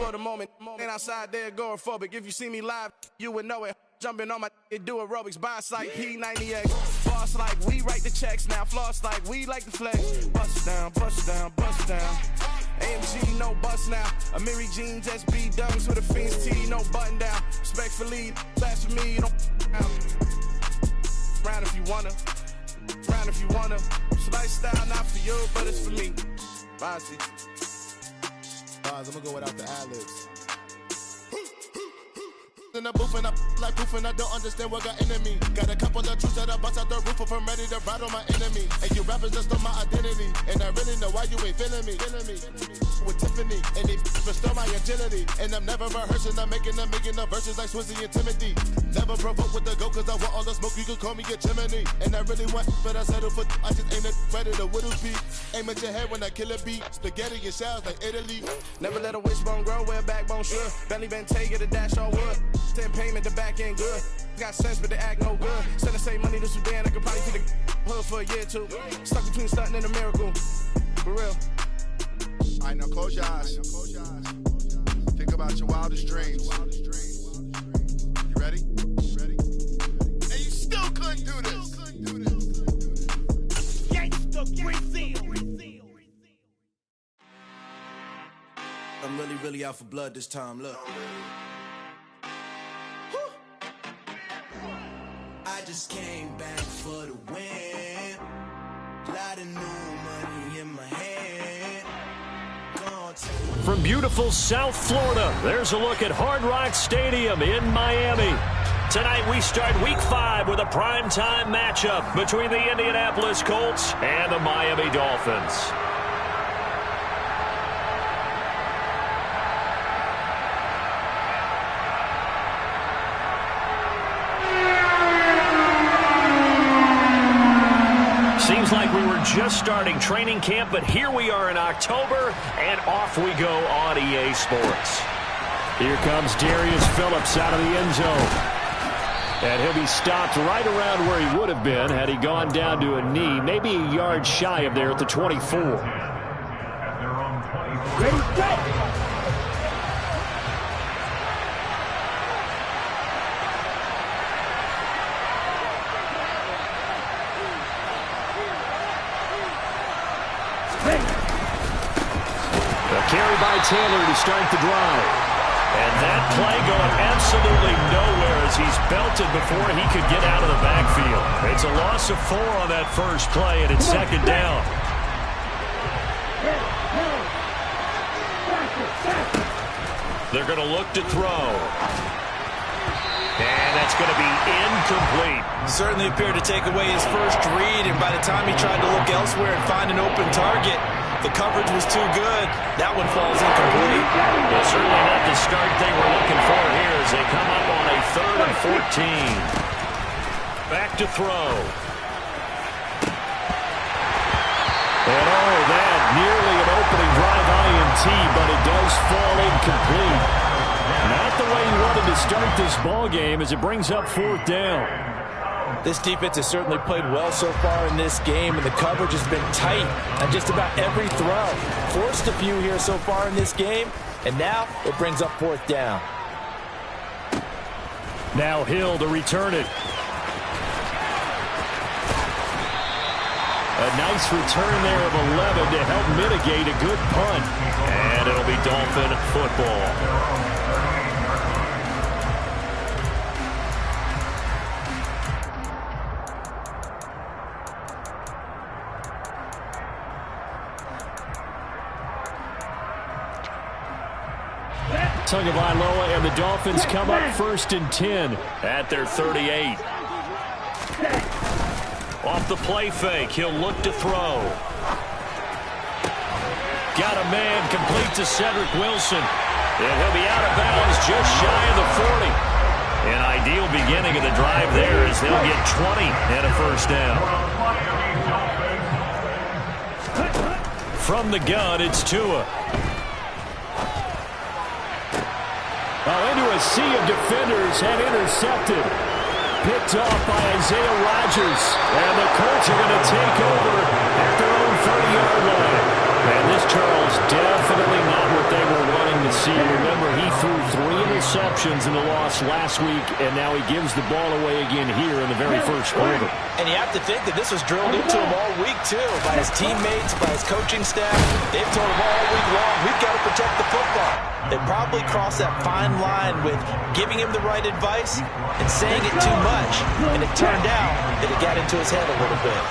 for the moment. Ain't outside there agoraphobic. If you see me live, you would know it. Jumping on my do aerobics, boss like P90X. Boss like we write the checks now. Floss like we like the flex. Bust down, bust down, bust down. AMG, no bust now. Amiri jeans, SB dunks with a Fiends T, no button down. Respectfully, blasphemy, you don't round if you wanna. Round if you wanna. It's lifestyle, not for you, but it's for me. Bozzy. I'm gonna go without the ad-libs. In the booth and I like proof and I don't understand what got into me. Got a couple of truths that I bust out the roof if I'm ready to ride on my enemy. And you rappers just stole my identity, and I really know why you ain't feeling me. With Tiffany, and they restore my agility. And I'm never rehearsing, I'm making the verses like Swizzy and Timothy. Never provoke with the go, cause I want all the smoke, you can call me a chimney. And I really want, but I settle for, I just aim it ready to whittle beat. Aim at your head when I kill a beat. Spaghetti and shells like Italy. Never let a wishbone grow where a backbone should. Bentley Bentayga, the dash all wood. 10 payment, the back end good. Got sense, but they act no good. Send the same money to Sudan, I could probably see the hood for a year or two. Stuck between stunting and a miracle. For real. Alright, now close your eyes. Think about your wildest dreams. You ready? And you still couldn't do this. Gangsta Brazil. I'm really out for blood this time, look. I just came back for the win. Lot of new money in my hand. From beautiful South Florida, there's a look at Hard Rock Stadium in Miami. Tonight we start Week 5 with a primetime matchup between the Indianapolis Colts and the Miami Dolphins. Seems like we were just starting training camp, but here we are in October, and off we go on EA Sports. Here comes Darius Phillips out of the end zone. And he'll be stopped right around where he would have been had he gone down to a knee, maybe a yard shy of there at the 24. Ready, set! Carry by Taylor to start the drive. And that play going absolutely nowhere as he's belted before he could get out of the backfield. It's a loss of 4 on that first play, and it's second down. They're going to look to throw. And that's going to be incomplete. Certainly appeared to take away his first read, and by the time he tried to look elsewhere and find an open target, the coverage was too good. That one falls incomplete. Well, certainly not the start thing we're looking for here as they come up on a 3rd and 14. Back to throw. And that nearly an opening drive INT, but it does fall incomplete. Not the way you wanted to start this ball game as it brings up 4th down. This defense has certainly played well so far in this game, and the coverage has been tight on just about every throw. Forced a few here so far in this game, and now it brings up 4th down. Now Hill to return it. A nice return there of 11 to help mitigate a good punt. And it'll be Dolphin football. Tagovailoa and the Dolphins come up 1st and 10 at their 38. Off the play fake, he'll look to throw. Got a man, complete to Cedric Wilson. And he'll be out of bounds just shy of the 40. An ideal beginning of the drive there as they'll get 20 and a 1st down. From the gun, it's Tua. Into a sea of defenders and intercepted. Picked off by Isaiah Rodgers. And the Colts are going to take over at their own 30-yard line. And this, Charles, definitely not what they were wanting to see, remember, he threw 3 interceptions in the loss last week, and now he gives the ball away again here in the very first quarter. And you have to think that this was drilled into him all week, too, by his teammates, by his coaching staff. They've told him all week long, we've got to protect the football. They probably crossed that fine line with giving him the right advice and saying it too much, and it turned out that it got into his head a little bit.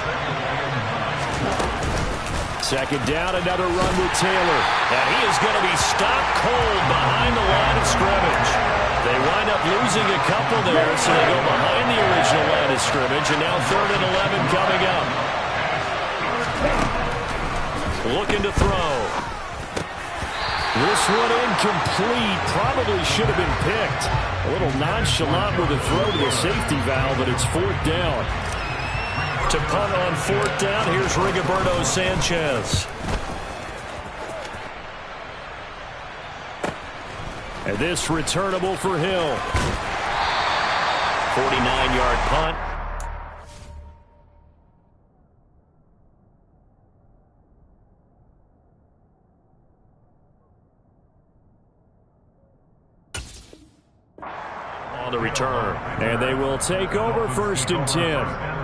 Second down, another run with Taylor. And he is going to be stopped cold behind the line of scrimmage. They wind up losing a couple there, so they go behind the original line of scrimmage, and now 3rd and 11 coming up. Looking to throw. This one incomplete. Probably should have been picked. A little nonchalant with a throw to the safety valve, but it's 4th down. To punt on 4th down, here's Rigoberto Sanchez. And this returnable for Hill. 49-yard punt. On the return. And they will take over 1st and 10.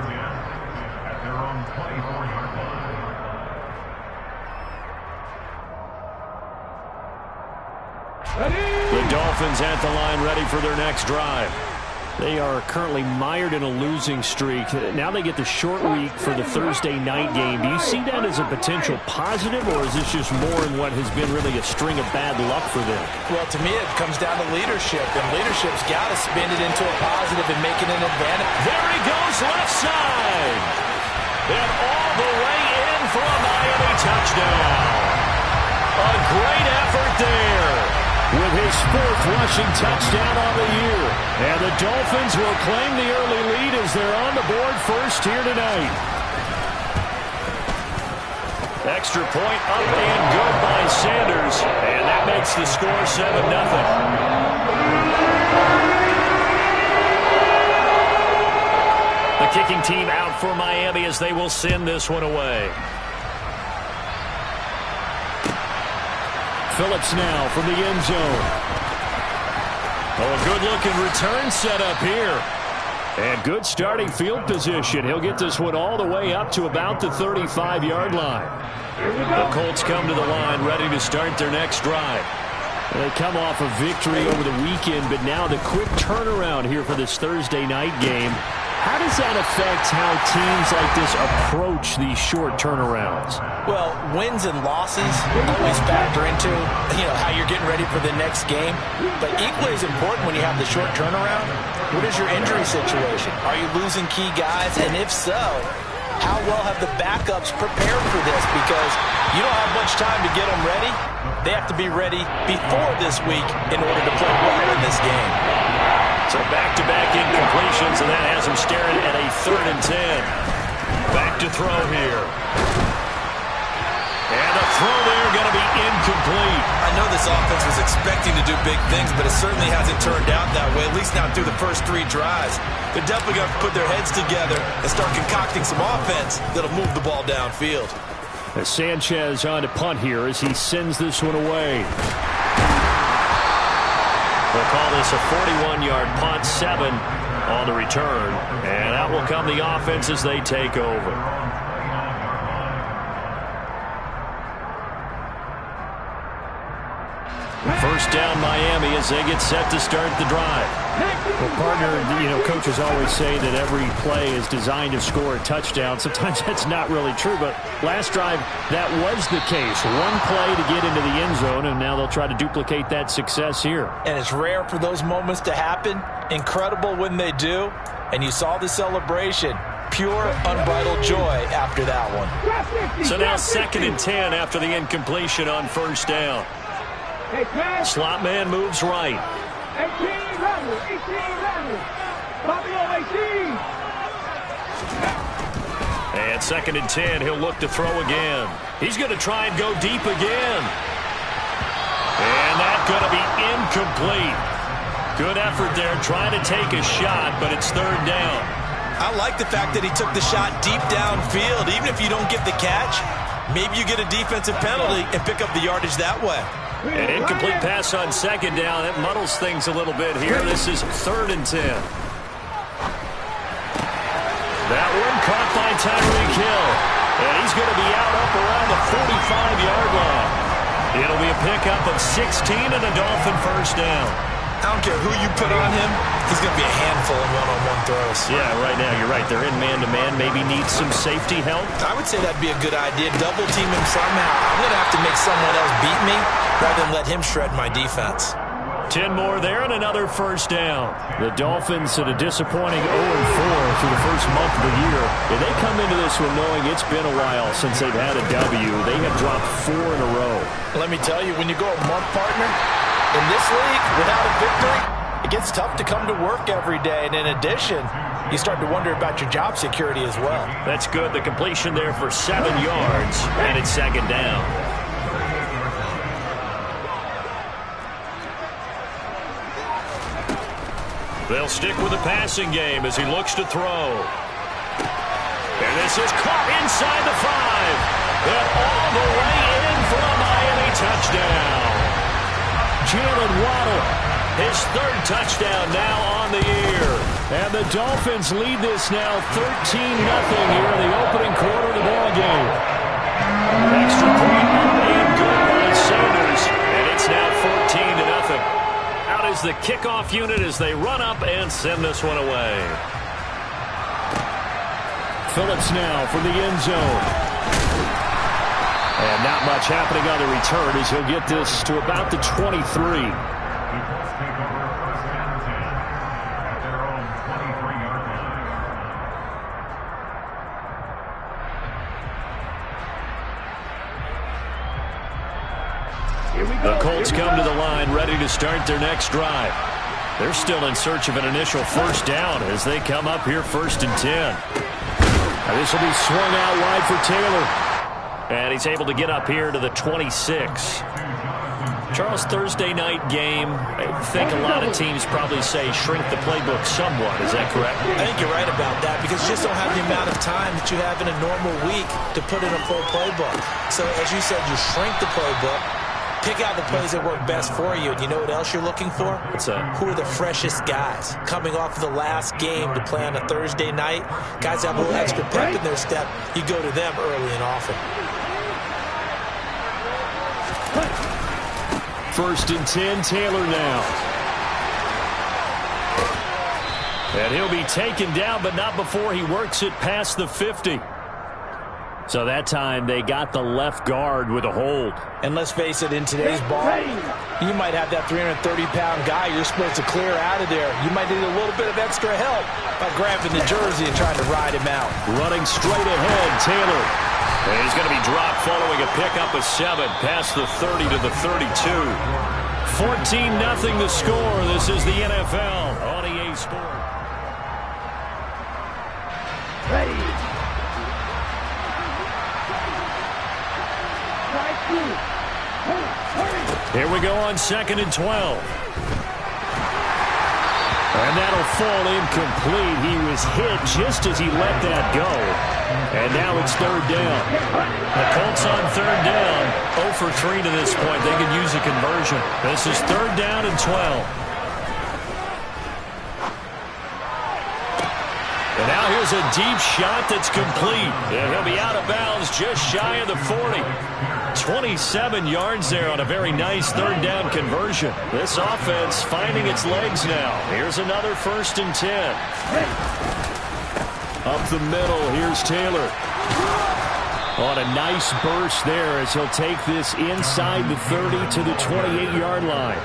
The Dolphins at the line ready for their next drive. They are currently mired in a losing streak. Now they get the short week for the Thursday night game. Do you see that as a potential positive, or is this just more in what has been really a string of bad luck for them? Well, to me, it comes down to leadership, and leadership's got to spin it into a positive and make it an advantage. There he goes, left side. And all the way in for a Miami touchdown. A great effort there, with his 4th rushing touchdown on the year. And the Dolphins will claim the early lead as they're on the board first here tonight. Extra point up and good by Sanders. And that makes the score 7-0. The kicking team out for Miami as they will send this one away. Phillips now from the end zone. Oh, a good-looking return set up here. And good starting field position. He'll get this one all the way up to about the 35-yard line. The Colts come to the line ready to start their next drive. They come off a victory over the weekend, but now the quick turnaround here for this Thursday night game. How does that affect how teams like this approach these short turnarounds? Well, wins and losses always factor into, how you're getting ready for the next game. But equally as important when you have the short turnaround, what is your injury situation? Are you losing key guys? And if so, how well have the backups prepared for this? Because you don't have much time to get them ready. They have to be ready before this week in order to play well in this game. So back-to-back incompletions, and that has him staring at a 3rd and 10. Back to throw here. And the throw there going to be incomplete. I know this offense was expecting to do big things, but it certainly hasn't turned out that way, at least not through the first 3 drives. They're definitely going to put their heads together and start concocting some offense that'll move the ball downfield. As Sanchez on to punt here as he sends this one away. We'll call this a 41-yard punt, 7 on the return. And out will come the offense as they take over. First down Miami as they get set to start the drive. Well, partner, coaches always say that every play is designed to score a touchdown. Sometimes that's not really true, but last drive, that was the case. One play to get into the end zone, and now they'll try to duplicate that success here. And it's rare for those moments to happen. Incredible when they do. And you saw the celebration. Pure, unbridled joy after that one. So now 2nd and 10 after the incompletion on first down. Slot man moves right. 18, and 2nd and 10, he'll look to throw again. He's going to try and go deep again. And that's going to be incomplete. Good effort there, trying to take a shot, but it's 3rd down. I like the fact that he took the shot deep downfield. Even if you don't get the catch, maybe you get a defensive penalty and pick up the yardage that way. An incomplete pass on second down. That muddles things a little bit here. This is 3rd and 10. That one caught by Tyreek Hill. And he's going to be out up around the 45-yard line. It'll be a pickup of 16 and a Dolphin first down. I don't care who you put on him, he's going to be a handful in one-on-one throws. Yeah, right now you're right. They're in man-to-man. Maybe need some safety help. I would say that'd be a good idea. Double team him somehow. I'm going to have to make someone else beat me rather than let him shred my defense. 10 more there and another first down. The Dolphins at a disappointing 0-4 through the first month of the year. And they come into this one knowing it's been a while since they've had a W. They have dropped 4 in a row. Let me tell you, when you go a month, partner, in this league, without a victory, it gets tough to come to work every day. And in addition, you start to wonder about your job security as well. That's good. The completion there for 7 yards, and it's second down. They'll stick with the passing game as he looks to throw. And this is caught inside the 5. And all the way in for a Miami touchdown. Jalen Waddle, his 3rd touchdown now on the year. And the Dolphins lead this now 13-0 here in the opening quarter of the ballgame. Extra point made good by Sanders, and it's now 14-0. Out is the kickoff unit as they run up and send this one away. Phillips now from the end zone. And not much happening on the return as he'll get this to about the 23. The Colts come to the line ready to start their next drive. They're still in search of an initial first down as they come up here 1st and 10. Now this will be swung out wide for Taylor. And he's able to get up here to the 26. Charles, Thursday night game, I think a lot of teams probably say shrink the playbook somewhat. Is that correct? I think you're right about that because you just don't have the amount of time that you have in a normal week to put in a full playbook. So as you said, you shrink the playbook, pick out the plays that work best for you. And you know what else you're looking for? What's that? Who are the freshest guys coming off of the last game to play on a Thursday night? Guys have a little extra pep in their step. You go to them early and often. 1st and 10, Taylor now. And he'll be taken down, but not before he works it past the 50. So that time they got the left guard with a hold. And let's face it, in today's ball, you might have that 330-pound guy you're supposed to clear out of there. You might need a little bit of extra help by grabbing the jersey and trying to ride him out. Running straight ahead, Taylor. And he's going to be dropped following a pickup of 7 past the 30 to the 32. 14-0 the score. This is the NFL on EA Sports. Ready. Here we go on 2nd and 12. And that'll fall incomplete. He was hit just as he let that go. And now it's 3rd down. The Colts on 3rd down. 0 for 3 to this point. They could use a conversion. This is 3rd down and 12. And now here's a deep shot that's complete. And he'll be out of bounds just shy of the 40. 27 yards there on a very nice 3rd down conversion. This offense finding its legs now. Here's another 1st and 10. Up the middle, here's Taylor. On a nice burst there as he'll take this inside the 30 to the 28-yard line.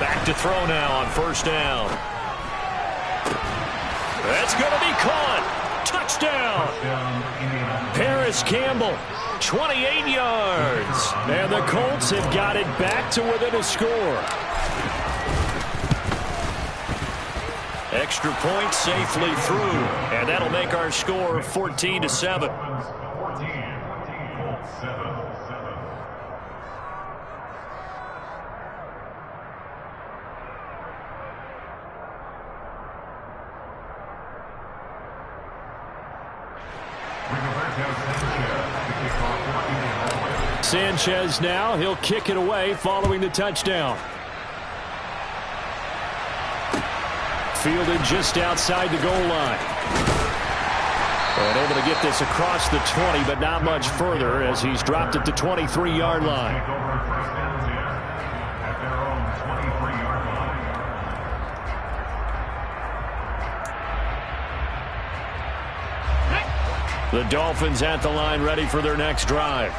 Back to throw now on 1st down. That's going to be caught. Touchdown. Paris Campbell, 28 yards. And the Colts have got it back to within a score. Extra point safely through. And that'll make our score 14-7. Sanchez now, he'll kick it away following the touchdown. Fielded just outside the goal line. And able to get this across the 20, but not much further as he's dropped it to 23-yard line. The Dolphins at the line ready for their next drive.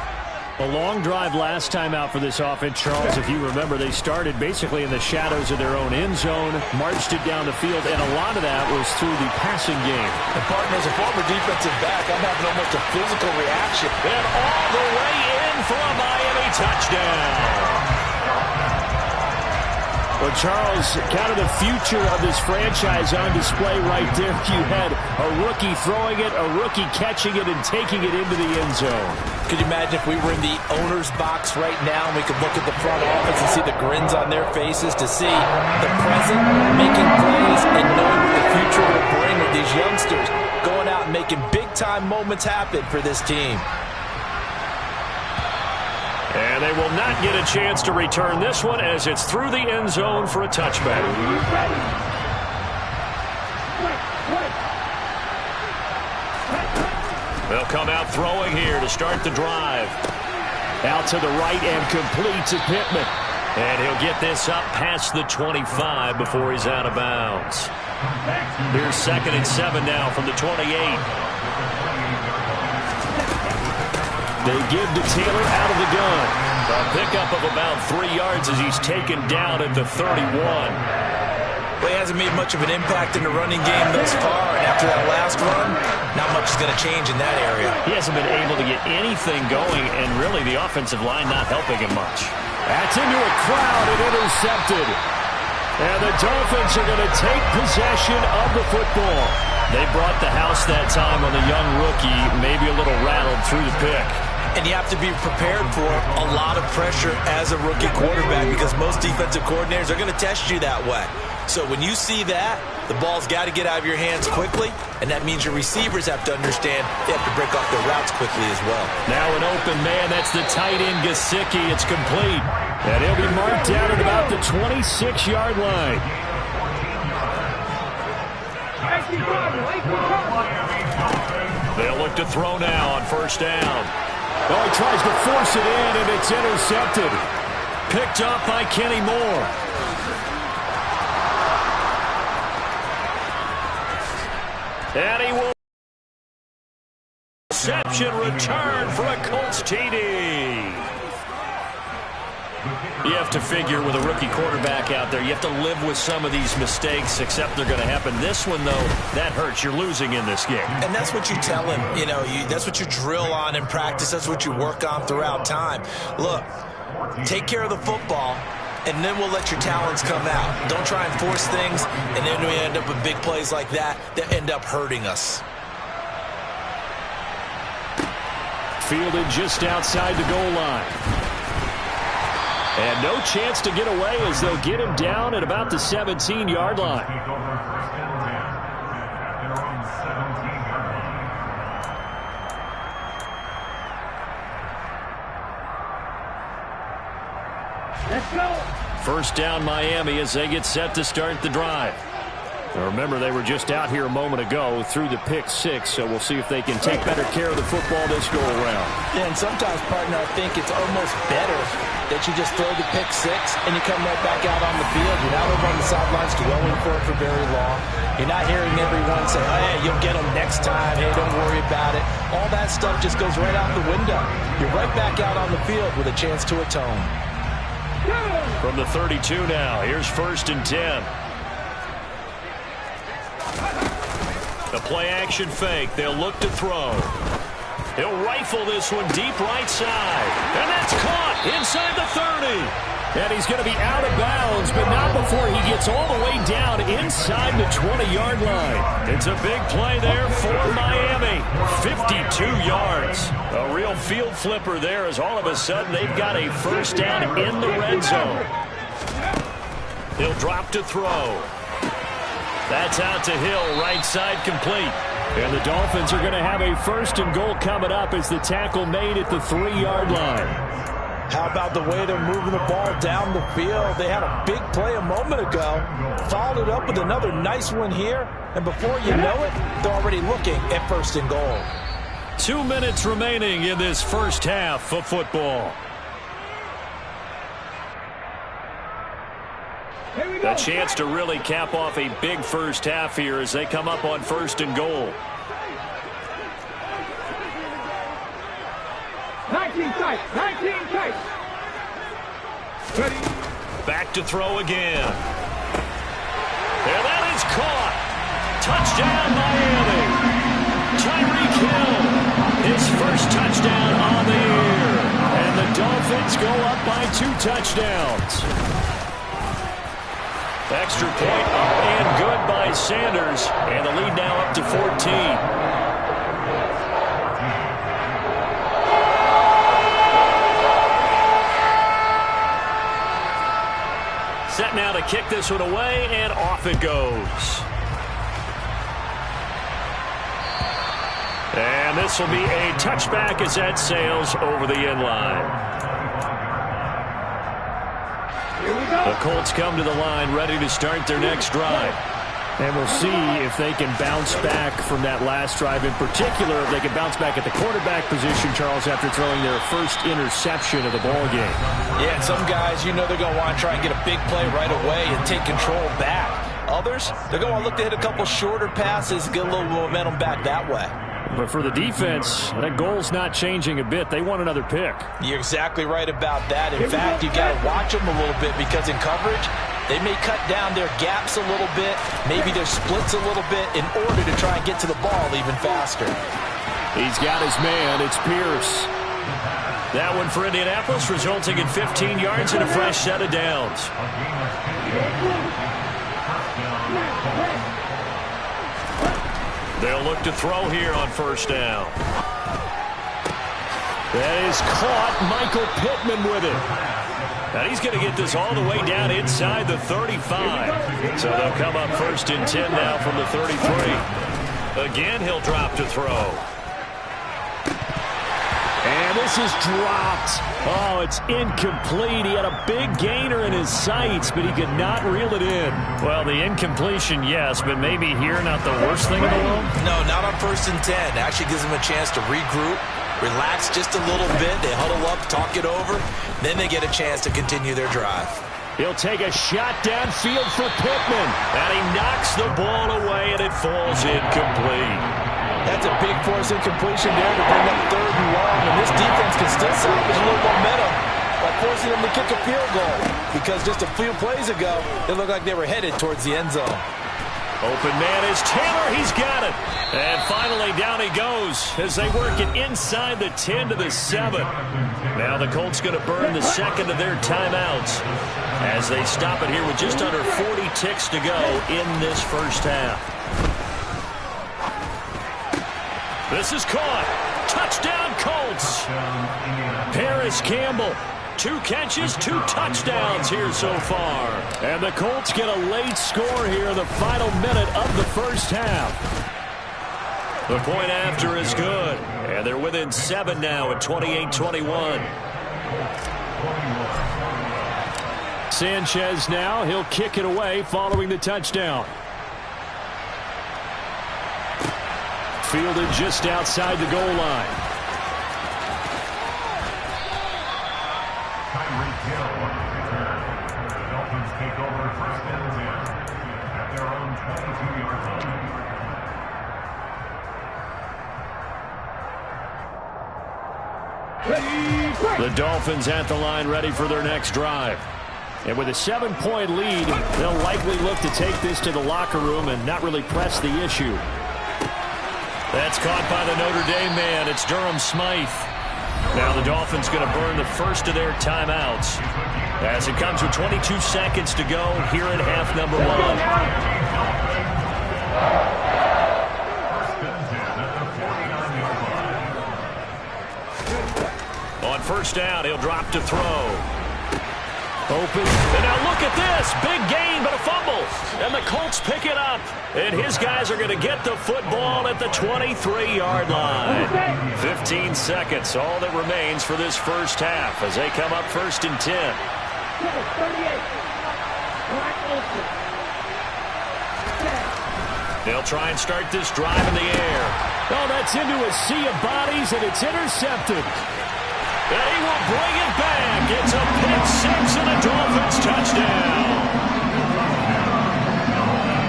A long drive last time out for this offense, Charles. If you remember, they started basically in the shadows of their own end zone, marched it down the field, and a lot of that was through the passing game. And partner, as a former defensive back, I'm having almost a physical reaction. And all the way in for a Miami touchdown. Well, Charles, kind of the future of this franchise on display right there. You had a rookie throwing it, a rookie catching it, and taking it into the end zone. Could you imagine if we were in the owner's box right now and we could look at the front office and see the grins on their faces, to see the present making plays and knowing what the future will bring with these youngsters going out and making big-time moments happen for this team. And they will not get a chance to return this one as it's through the end zone for a touchback. They'll come out throwing here to start the drive. Out to the right and complete to Pittman. And he'll get this up past the 25 before he's out of bounds. Here's 2nd and 7 now from the 28. They give to Taylor out of the gun. A pickup of about 3 yards as he's taken down at the 31. Well, he hasn't made much of an impact in the running game thus far, and after that last run, not much is going to change in that area. He hasn't been able to get anything going, and really the offensive line not helping him much. That's into a crowd and intercepted. And the Dolphins are going to take possession of the football. They brought the house that time on the young rookie, maybe a little rattled through the pick. And you have to be prepared for a lot of pressure as a rookie quarterback because most defensive coordinators are going to test you that way. So when you see that, the ball's got to get out of your hands quickly, and that means your receivers have to understand they have to break off their routes quickly as well. Now an open man, that's the tight end Gesicki. It's complete. And he'll be marked down at about the 26-yard line. They'll look to throw now on first down. Oh, he tries to force it in, and it's intercepted. Picked up by Kenny Moore. And he will. Reception return for a Colts TD. You have to figure with a rookie quarterback out there, you have to live with some of these mistakes, except they're going to happen. This one, though, that hurts. You're losing in this game. And that's what you tell him. You know, that's what you drill on in practice. That's what you work on throughout time. Look, take care of the football, and then we'll let your talents come out. Don't try and force things, and then we end up with big plays like that end up hurting us. Fielded just outside the goal line. And no chance to get away as they'll get him down at about the 17-yard line. Let's go. First down Miami as they get set to start the drive. Now remember, they were just out here a moment ago through the pick six, so we'll see if they can take better care of the football this go-around. Yeah, and sometimes, partner, I think it's almost better that you just throw the pick six and you come right back out on the field. You're not over on the sidelines dwelling for it for very long. You're not hearing everyone say, oh, hey, you'll get them next time. Hey, don't worry about it. All that stuff just goes right out the window. You're right back out on the field with a chance to atone. From the 32 now, here's 1st and 10. The play-action fake. They'll look to throw. He'll rifle this one deep right side. And that's caught inside the 30. And he's going to be out of bounds, but not before he gets all the way down inside the 20-yard line. It's a big play there for Miami. 52 yards. A real field flipper there as all of a sudden they've got a first down in the red zone. He'll drop to throw. That's out to Hill, right side complete. And the Dolphins are going to have a 1st and goal coming up as the tackle made at the 3-yard line. How about the way they're moving the ball down the field? They had a big play a moment ago, followed it up with another nice one here, and before you know it, they're already looking at 1st and goal. 2 minutes remaining in this first half of football. A chance to really cap off a big first half here as they come up on 1st and goal. 19 tight, 19 tight. Ready. Back to throw again. And that is caught. Touchdown, Miami. Tyreek Hill, his first touchdown on the year. And the Dolphins go up by 2 touchdowns. Extra point up and good by Sanders. And the lead now up to 14. Set now to kick this one away, and off it goes. And this will be a touchback as that sails over the end line. The Colts come to the line ready to start their next drive. And we'll see if they can bounce back from that last drive. In particular, if they can bounce back at the quarterback position, Charles, after throwing their first interception of the ball game. Yeah, and some guys, you know they're going to want to try and get a big play right away and take control back. Others, they're going to look to hit a couple shorter passes, get a little momentum back that way. But for the defense, that goal's not changing a bit. They want another pick. You're exactly right about that. In fact, you got to watch them a little bit because in coverage, they may cut down their gaps a little bit, maybe their splits a little bit in order to try and get to the ball even faster. He's got his man. It's Pierce. That one for Indianapolis, resulting in 15 yards and a fresh set of downs. They'll look to throw here on 1st down. That is caught. Michael Pittman with it. And he's going to get this all the way down inside the 35. So they'll come up 1st and 10 now from the 33. Again, he'll drop to throw. And this is dropped. Oh, it's incomplete. He had a big gainer in his sights, but he could not reel it in. Well, the incompletion, yes, but maybe here not the worst thing in the world? No, not on 1st and 10. It actually gives them a chance to regroup, relax just a little bit. They huddle up, talk it over. Then they get a chance to continue their drive. He'll take a shot downfield for Pittman. And he knocks the ball away, and it falls incomplete. That's a big force incompletion there to bring up 3rd and long. And this defense can still salvage a little momentum by forcing them to kick a field goal. Because just a few plays ago, it looked like they were headed towards the end zone. Open man is Taylor. He's got it. And finally down he goes as they work it inside the 10 to the 7. Now the Colts going to burn the second of their timeouts as they stop it here with just under 40 ticks to go in this first half. This is caught. Touchdown Colts. Paris Campbell. 2 catches, 2 touchdowns here so far. And the Colts get a late score here in the final minute of the first half. The point after is good. And they're within 7 now at 28-21. Sanchez now. He'll kick it away following the touchdown. Fielded just outside the goal line. The Dolphins at the line ready for their next drive. And with a 7-point lead, they'll likely look to take this to the locker room and not really press the issue. That's caught by the Notre Dame man. It's Durham Smythe. Now the Dolphins going to burn the first of their timeouts as it comes with 22 seconds to go here in half number 1. On 1st down, he'll drop to throw. Open. And now look at this. Big gain, but a fumble. And the Colts pick it up. And his guys are going to get the football at the 23-yard line. 15 seconds, all that remains for this first half as they come up 1st and 10. They'll try and start this drive in the air. Oh, that's into a sea of bodies, and it's intercepted. They will bring it back. It's a pick-6 and a Dolphins touchdown.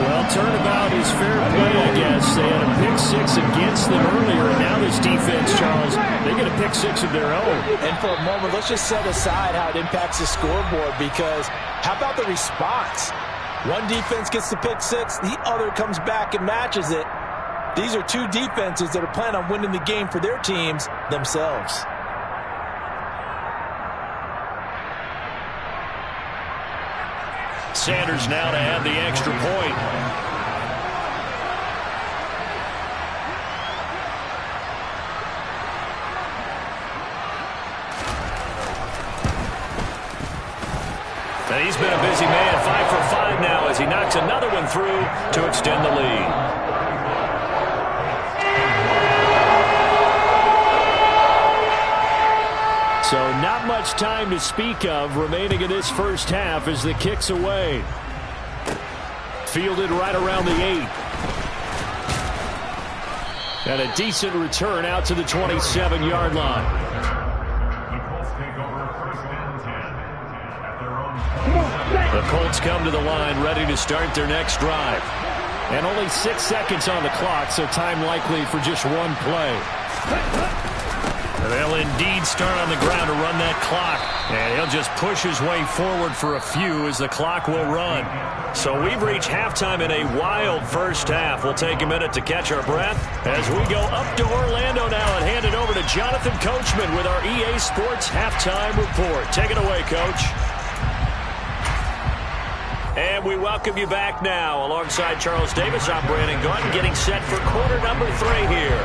Well, turnabout is fair play, I guess. They had a pick-6 against them earlier, and now this defense, Charles, they get a pick-6 of their own. And for a moment, let's just set aside how it impacts the scoreboard, because how about the response? One defense gets the pick-6, the other comes back and matches it. These are two defenses that are planning on winning the game for their teams themselves. Sanders now to add the extra point. And he's been a busy man, 5 for 5 now as he knocks another one through to extend the lead. So not much time to speak of remaining in this first half as the kick's away. Fielded right around the 8. And a decent return out to the 27-yard line. The Colts come to the line ready to start their next drive. And only 6 seconds on the clock, so time likely for just one play. They'll indeed start on the ground to run that clock. And he'll just push his way forward for a few as the clock will run. So we've reached halftime in a wild first half. We'll take a minute to catch our breath as we go up to Orlando now and hand it over to Jonathan Coachman with our EA Sports Halftime Report. Take it away, Coach. And we welcome you back now. Alongside Charles Davis, I'm Brandon Gaunt, getting set for quarter number 3 here.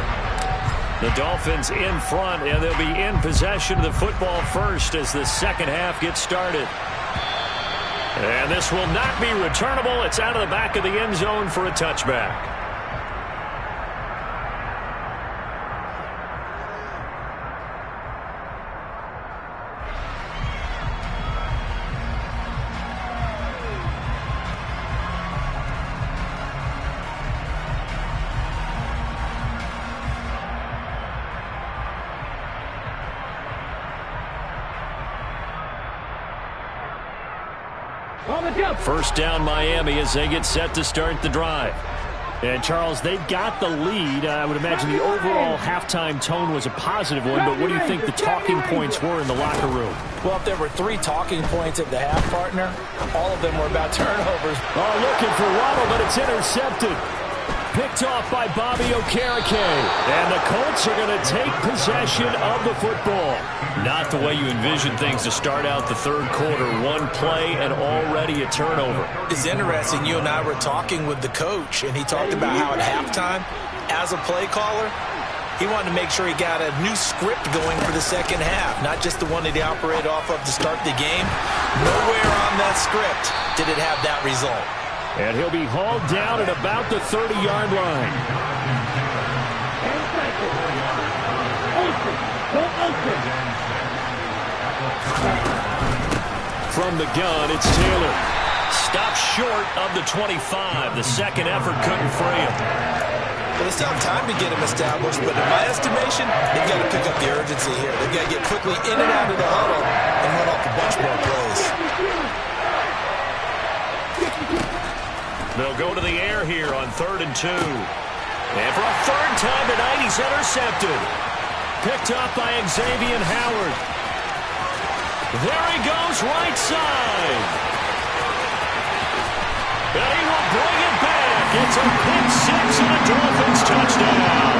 The Dolphins in front, and they'll be in possession of the football first as the second half gets started. And this will not be returnable. It's out of the back of the end zone for a touchback. First down Miami as they get set to start the drive. And, Charles, they've got the lead. I would imagine the overall halftime tone was a positive one, but what do you think the talking points were in the locker room? Well, if there were 3 talking points at the half, partner, all of them were about turnovers. Oh, looking for Waddle, but it's intercepted. Picked off by Bobby Okereke. And the Colts are going to take possession of the football. Not the way you envision things to start out the third quarter. One play and already a turnover. It's interesting. You and I were talking with the coach, and he talked about how at halftime, as a play caller, he wanted to make sure he got a new script going for the second half, not just the one that he operated off of to start the game. Nowhere on that script did it have that result. And he'll be hauled down at about the 30-yard line. From the gun, it's Taylor. Stopped short of the 25. The second effort couldn't free him. Well, they still have time to get him established, but in my estimation, they've got to pick up the urgency here. They've got to get quickly in and out of the huddle and run off a bunch more plays. They'll go to the air here on 3rd and 2. And for a third time tonight, he's intercepted. Picked up by Xavier Howard. There he goes, right side. And he will bring it back. It's a pick-6 and a Dolphins touchdown.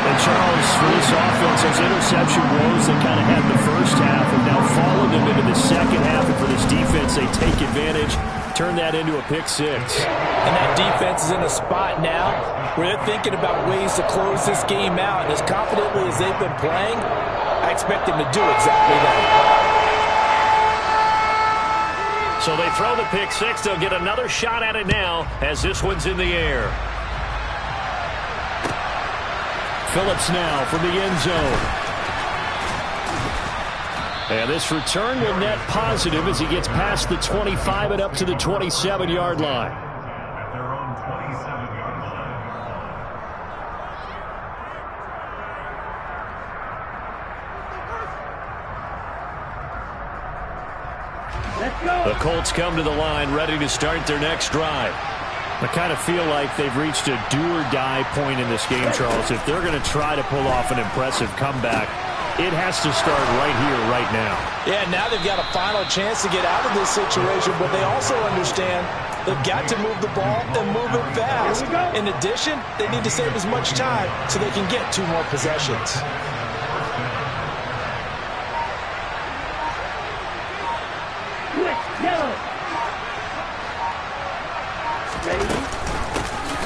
And Charles, for this offense, those interception woes that kind of had the first half have now followed them into the second half. And for this defense, they take advantage. Turn that into a pick-6. And that defense is in a spot now where they're thinking about ways to close this game out. And as confidently as they've been playing, I expect them to do exactly that. So they throw the pick six. They'll get another shot at it now as this one's in the air. Phillips now from the end zone. And this return will net positive as he gets past the 25 and up to the 27-yard line. The Colts come to the line ready to start their next drive. I kind of feel like they've reached a do-or-die point in this game, Charles. If they're going to try to pull off an impressive comeback, it has to start right here, right now. Yeah, now they've got a final chance to get out of this situation, but they also understand they've got to move the ball and move it fast. In addition, they need to save as much time so they can get 2 more possessions.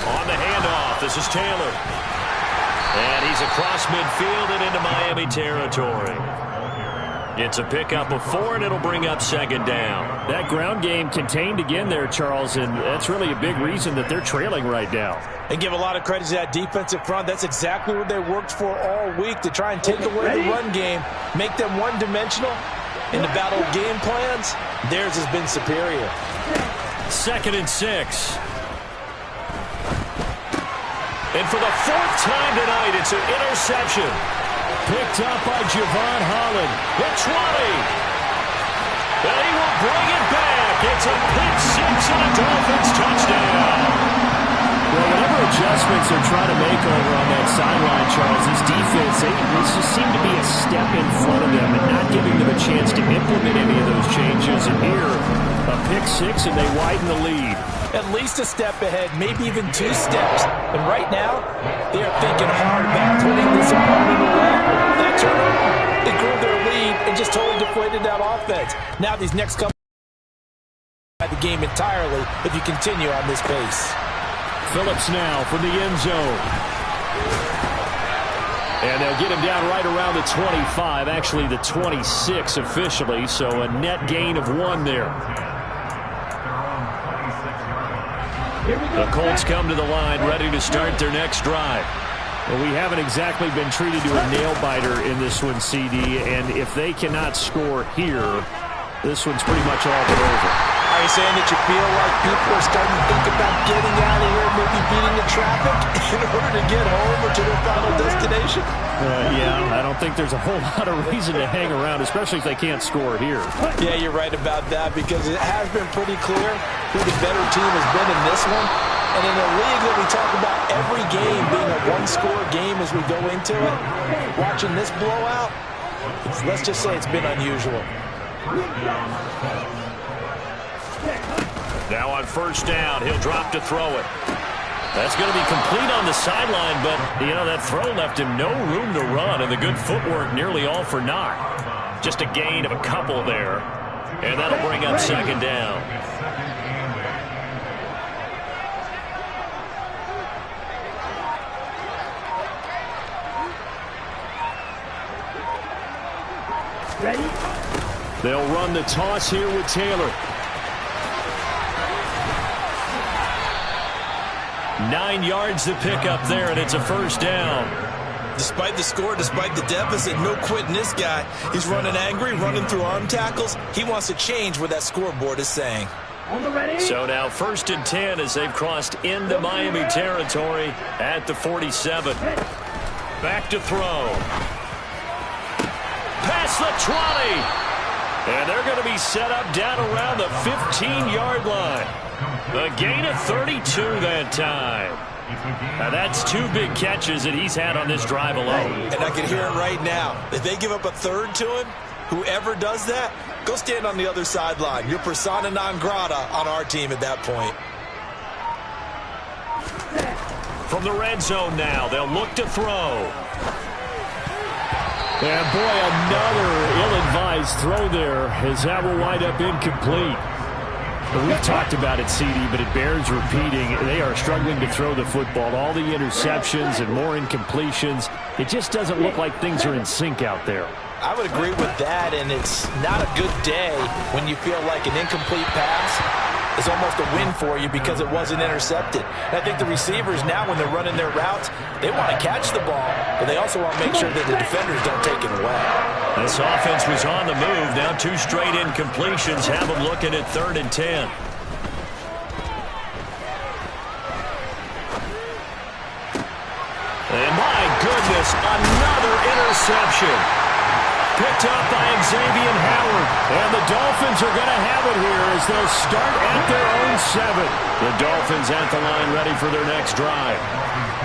On the handoff, this is Taylor. And he's across midfield and into Miami territory. It's a pickup of 4, and it'll bring up second down. That ground game contained again there, Charles, and that's really a big reason that they're trailing right now. And give a lot of credit to that defensive front. That's exactly what they worked for all week, to try and take away the run game, make them one-dimensional. In the battle of game plans, theirs has been superior. 2nd and 6. And for the 4th time tonight, it's an interception. Picked up by Javon Holland. The 20. And he will bring it back. It's a pick six and a Dolphins touchdown. Well, whatever adjustments they're trying to make over on that sideline, Charles, this defense, they just seem to be a step in front of them and not giving them a chance to implement any of those changes. And here, a pick six, and they widen the lead. At least a step ahead, maybe even 2 steps. And right now, they are thinking hard about putting this opponent away. That turnover, they grew their lead and just totally deflated that offense. Now these next couple the game entirely if you continue on this pace. Phillips now from the end zone. And they'll get him down right around the 25, actually the 26 officially, so a net gain of 1 there. The Colts come to the line ready to start their next drive. Well, we haven't exactly been treated to a nail-biter in this one, CD, and if they cannot score here, this one's pretty much all but over. Are you saying that you feel like people are starting to think about getting out of here, maybe beating the traffic in order to get home or to their final destination? Yeah, I don't think there's a whole lot of reason to hang around, especially if they can't score here. Yeah, you're right about that, because it has been pretty clear who the better team has been in this one. And in a league that we talk about every game being a one-score game as we go into it, watching this blowout, let's just say it's been unusual. Now on first down, he'll drop to throw it. That's going to be complete on the sideline, but, you know, that throw left him no room to run, and the good footwork nearly all for naught. Just a gain of a couple there, and that'll bring up second down. They'll run the toss here with Taylor. 9 yards to pick up there, and it's a first down. Despite the score, despite the deficit, no quitting this guy. He's running angry, running through arm tackles. He wants to change what that scoreboard is saying. So now 1st and 10 as they've crossed into Miami territory at the 47. Back to throw. Past the 20. And they're going to be set up down around the 15-yard line. A gain of 32 that time. Now that's 2 big catches that he's had on this drive alone. And I can hear it right now. If they give up a third to him, whoever does that, go stand on the other sideline. You're persona non grata on our team at that point. From the red zone now, they'll look to throw. And boy, another ill-advised throw there, as that will wind up incomplete. We've talked about it, CD, but it bears repeating. They are struggling to throw the football. All the interceptions and more incompletions. It just doesn't look like things are in sync out there. I would agree with that, and it's not a good day when you feel like an incomplete pass is almost a win for you because it wasn't intercepted. And I think the receivers now, when they're running their routes, they want to catch the ball, but they also want to make sure that the defenders don't take it away. This offense was on the move. Now 2 straight incompletions have them looking at 3rd and 10. And my goodness, another interception. Picked up by Xavier Howard. And the Dolphins are going to have it here as they'll start at their own 7. The Dolphins at the line ready for their next drive.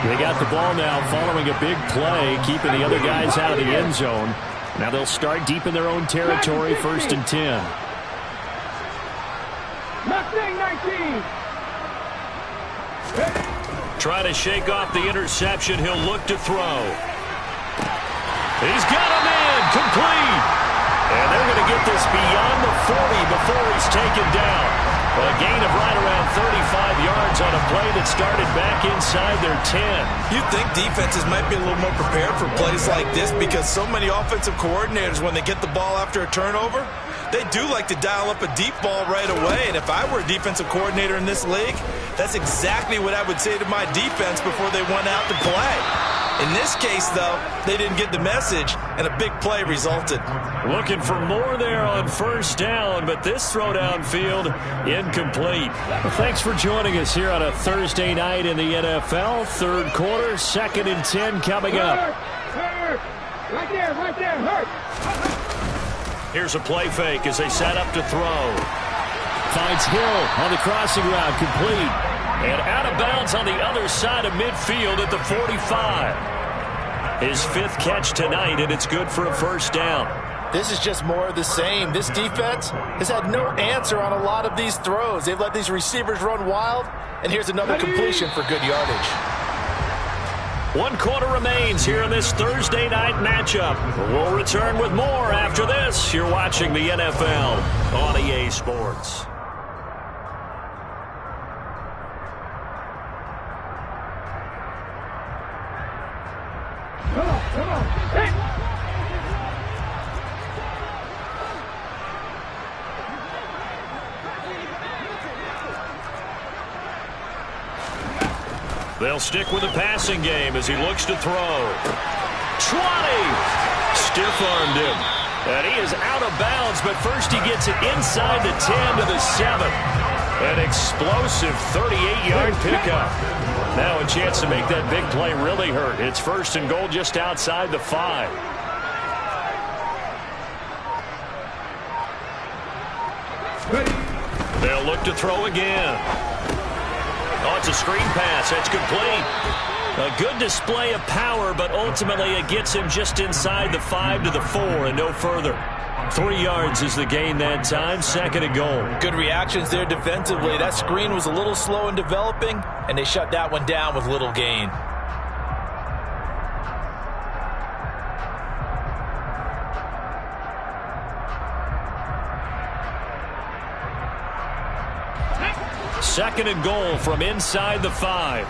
They got the ball now following a big play, keeping the other guys out of the end zone. Now they'll start deep in their own territory, 1st and 10. Mustang 19. Try to shake off the interception. He'll look to throw. He's got him in. Complete. And they're going to get this beyond the 40 before he's taken down. A gain of right around 35 yards on a play that started back inside their 10. You'd think defenses might be a little more prepared for plays like this because so many offensive coordinators, when they get the ball after a turnover, they do like to dial up a deep ball right away. And if I were a defensive coordinator in this league, that's exactly what I would say to my defense before they went out to play. In this case, though, they didn't get the message, and a big play resulted. Looking for more there on 1st down, but this throw downfield incomplete. Well, thanks for joining us here on a Thursday night in the NFL. 3rd quarter, 2nd and 10 coming up. Hurt. Right there, hurt. Here's a play fake as they set up to throw. Finds Hill on the crossing route, complete. And out of bounds on the other side of midfield at the 45. His 5th catch tonight, and it's good for a 1st down. This is just more of the same. This defense has had no answer on a lot of these throws. They've let these receivers run wild, and here's another completion for good yardage. 1 quarter remains here in this Thursday night matchup. We'll return with more after this. You're watching the NFL on EA Sports. Come on. Hey. They'll stick with the passing game as he looks to throw. 20! Stiff-armed him. And he is out of bounds, but first he gets it inside the 10 to the 7. An explosive 38-yard pickup. Now a chance to make that big play really hurt. It's 1st and goal just outside the 5. They'll look to throw again. Oh, it's a screen pass. That's complete. A good display of power, but ultimately it gets him just inside the 5 to the 4 and no further. 3 yards is the gain that time. 2nd and goal. Good reactions there defensively. That screen was a little slow in developing, and they shut that one down with little gain. Second and goal from inside the 5.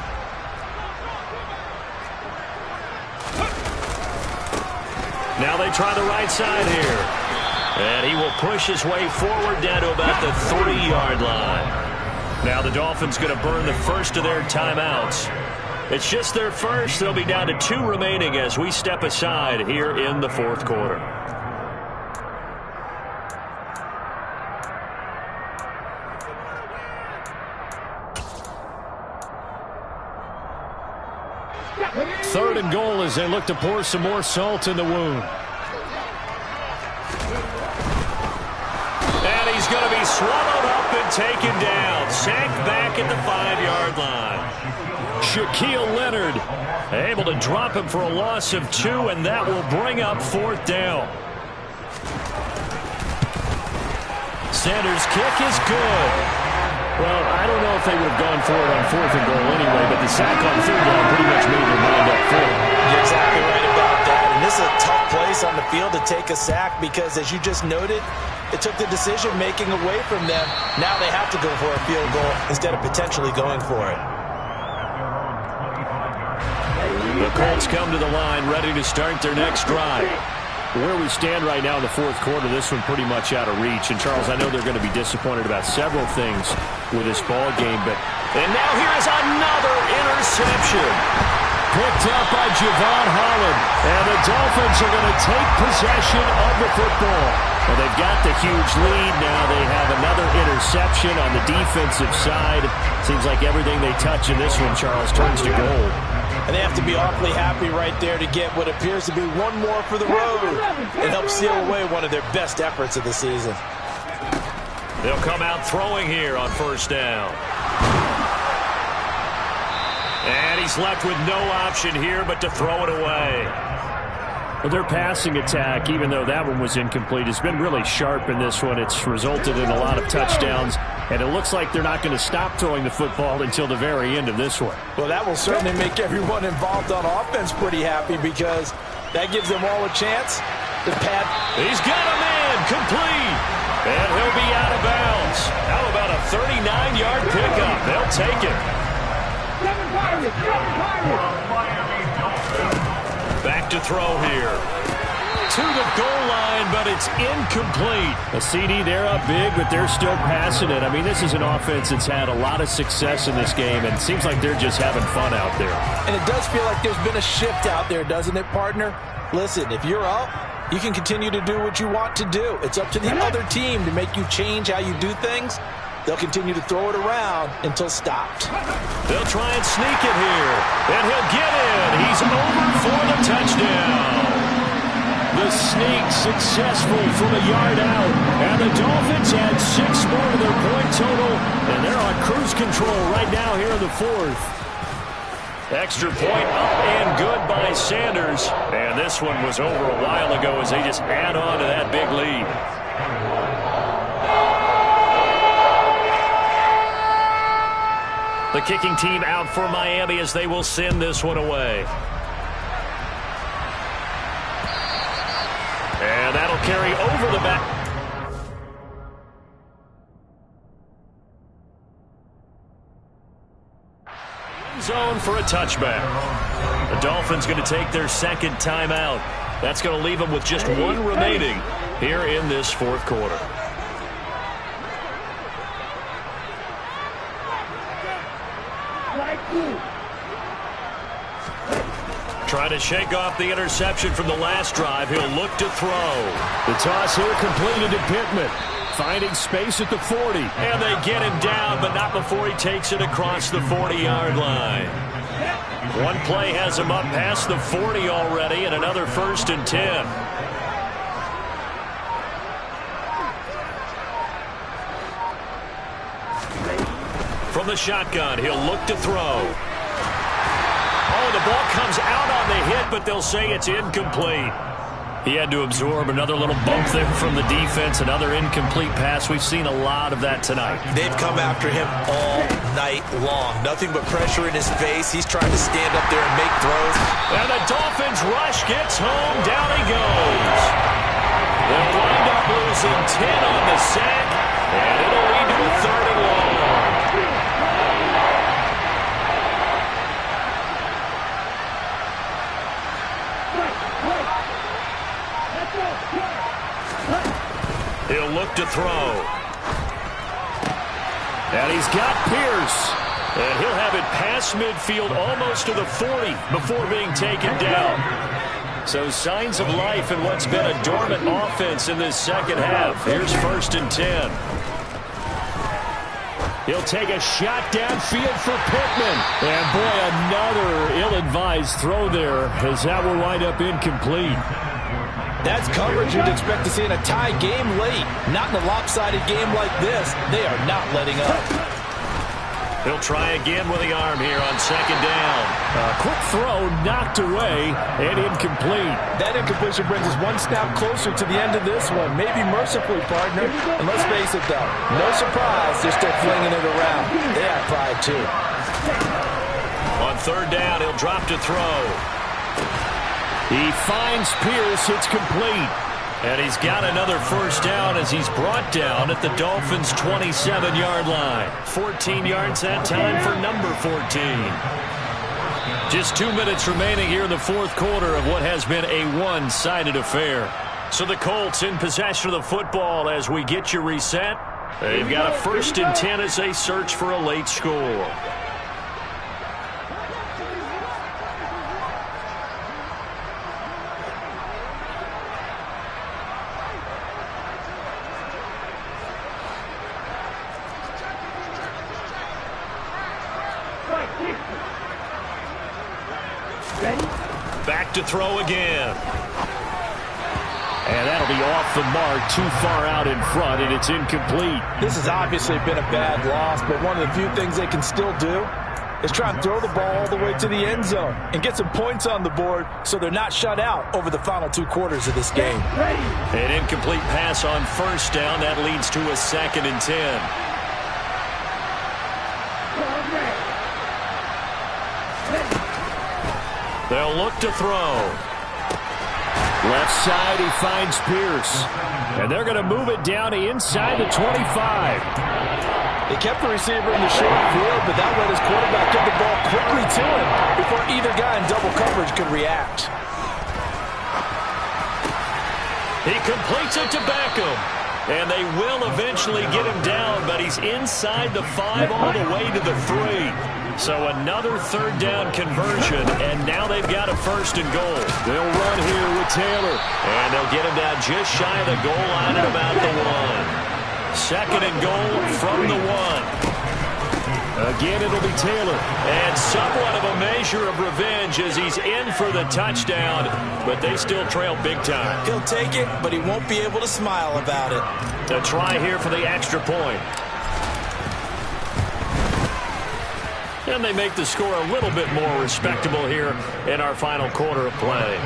Now they try the right side here. And he will push his way forward down to about the 3-yard line. Now the Dolphins going to burn the first of their timeouts. It's just their first. They'll be down to 2 remaining as we step aside here in the 4th quarter. Third and goal as they look to pour some more salt in the wound. And he's going to be swallowed up and taken down. Sacked back at the 5-yard line. Shaquille Leonard able to drop him for a loss of 2, and that will bring up 4th down. Sanders' kick is good. Well, I don't know if they would have gone for it on 4th and goal anyway, but the sack on 3rd down pretty much made their mind up for it. You're exactly right about that. And this is a tough place on the field to take a sack because, as you just noted, it took the decision-making away from them. Now they have to go for a field goal instead of potentially going for it. The Colts come to the line ready to start their next drive. Where we stand right now in the fourth quarter, this one pretty much out of reach. And, Charles, I know they're going to be disappointed about several things with this ball game. And now here is another interception. Picked up by Javon Holland. And the Dolphins are going to take possession of the football. Well, they've got the huge lead now. They have another interception on the defensive side. Seems like everything they touch in this one, Charles, turns to gold. And they have to be awfully happy right there to get what appears to be one more for the road and help seal away one of their best efforts of the season. They'll come out throwing here on first down. And he's left with no option here but to throw it away. Well, their passing attack, even though that one was incomplete, has been really sharp in this one. It's resulted in a lot of touchdowns, and it looks like they're not going to stop throwing the football until the very end of this one. Well, that will certainly make everyone involved on offense pretty happy because that gives them all a chance to pad. He's got a man complete, and he'll be out of bounds. How about a 39-yard pickup? They'll take it. Back to throw here. To the goal line, but it's incomplete. A CD, they're up big, but they're still passing it. I mean, this is an offense that's had a lot of success in this game, and it seems like they're just having fun out there. And it does feel like there's been a shift out there, doesn't it, partner? Listen, if you're up, you can continue to do what you want to do. It's up to the other team to make you change how you do things. They'll continue to throw it around until stopped. They'll try and sneak it here. And he'll get in. He's over for the touchdown. The sneak successful from a yard out. And the Dolphins add 6 more to their point total. And they're on cruise control right now here in the fourth. Extra point up and good by Sanders. And this one was over a while ago as they just add on to that big lead. The kicking team out for Miami as they will send this one away. And that'll carry over the back. Zone for a touchback. The Dolphins going to take their second timeout. That's going to leave them with just one remaining here in this fourth quarter. Trying to shake off the interception from the last drive. He'll look to throw. The toss here completed to Pittman. Finding space at the 40. And they get him down, but not before he takes it across the 40-yard line. One play has him up past the 40 already, and another 1st and 10. From the shotgun, he'll look to throw. Oh, the ball comes out on the hit, but they'll say it's incomplete. He had to absorb another little bump there from the defense, another incomplete pass. We've seen a lot of that tonight. They've come after him all night long. Nothing but pressure in his face. He's trying to stand up there and make throws. And the Dolphins rush gets home. Down he goes. They'll wind up losing 10 on the sack, and it'll lead to a 3rd and long. He'll look to throw. And he's got Pierce. And he'll have it past midfield almost to the 40 before being taken down. So signs of life in what's been a dormant offense in this second half. Here's 1st and 10. He'll take a shot downfield for Pittman. And boy, another ill-advised throw there as that will wind up incomplete. That's coverage you'd expect to see in a tie game late. Not in a lopsided game like this. They are not letting up. He'll try again with the arm here on 2nd down. A quick throw knocked away and incomplete. That incompletion brings us one snap closer to the end of this one. Maybe mercifully, partner. And let's face it, though. No surprise, they're still flinging it around. They have pride, too. On 3rd down, he'll drop to throw. He finds Pierce. It's complete. And he's got another 1st down as he's brought down at the Dolphins' 27-yard line. 14 yards that time for number 14. Just 2 minutes remaining here in the fourth quarter of what has been a one-sided affair. So the Colts in possession of the football as we get you reset. They've got a 1st and 10 as they search for a late score. Back to throw again. And that'll be off the mark, too far out in front, and it's incomplete. This has obviously been a bad loss, but one of the few things they can still do is try and throw the ball all the way to the end zone and get some points on the board so they're not shut out over the final 2 quarters of this game. An incomplete pass on 1st down. That leads to a 2nd and 10. They'll look to throw. Left side, he finds Pierce. And they're going to move it down to inside the 25. They kept the receiver in the short field, but that let his quarterback get the ball quickly to him before either guy in double coverage could react. He completes it to Beckham. And they will eventually get him down, but he's inside the 5 all the way to the 3. So another 3rd down conversion, and now they've got a 1st and goal. They'll run here with Taylor. And they'll get him down just shy of the goal line at about the 1. 2nd and goal from the 1. Again, it'll be Taylor. And somewhat of a measure of revenge as he's in for the touchdown, but they still trail big time. He'll take it, but he won't be able to smile about it. A try here for the extra point. And they make the score a little bit more respectable here in our final quarter of play.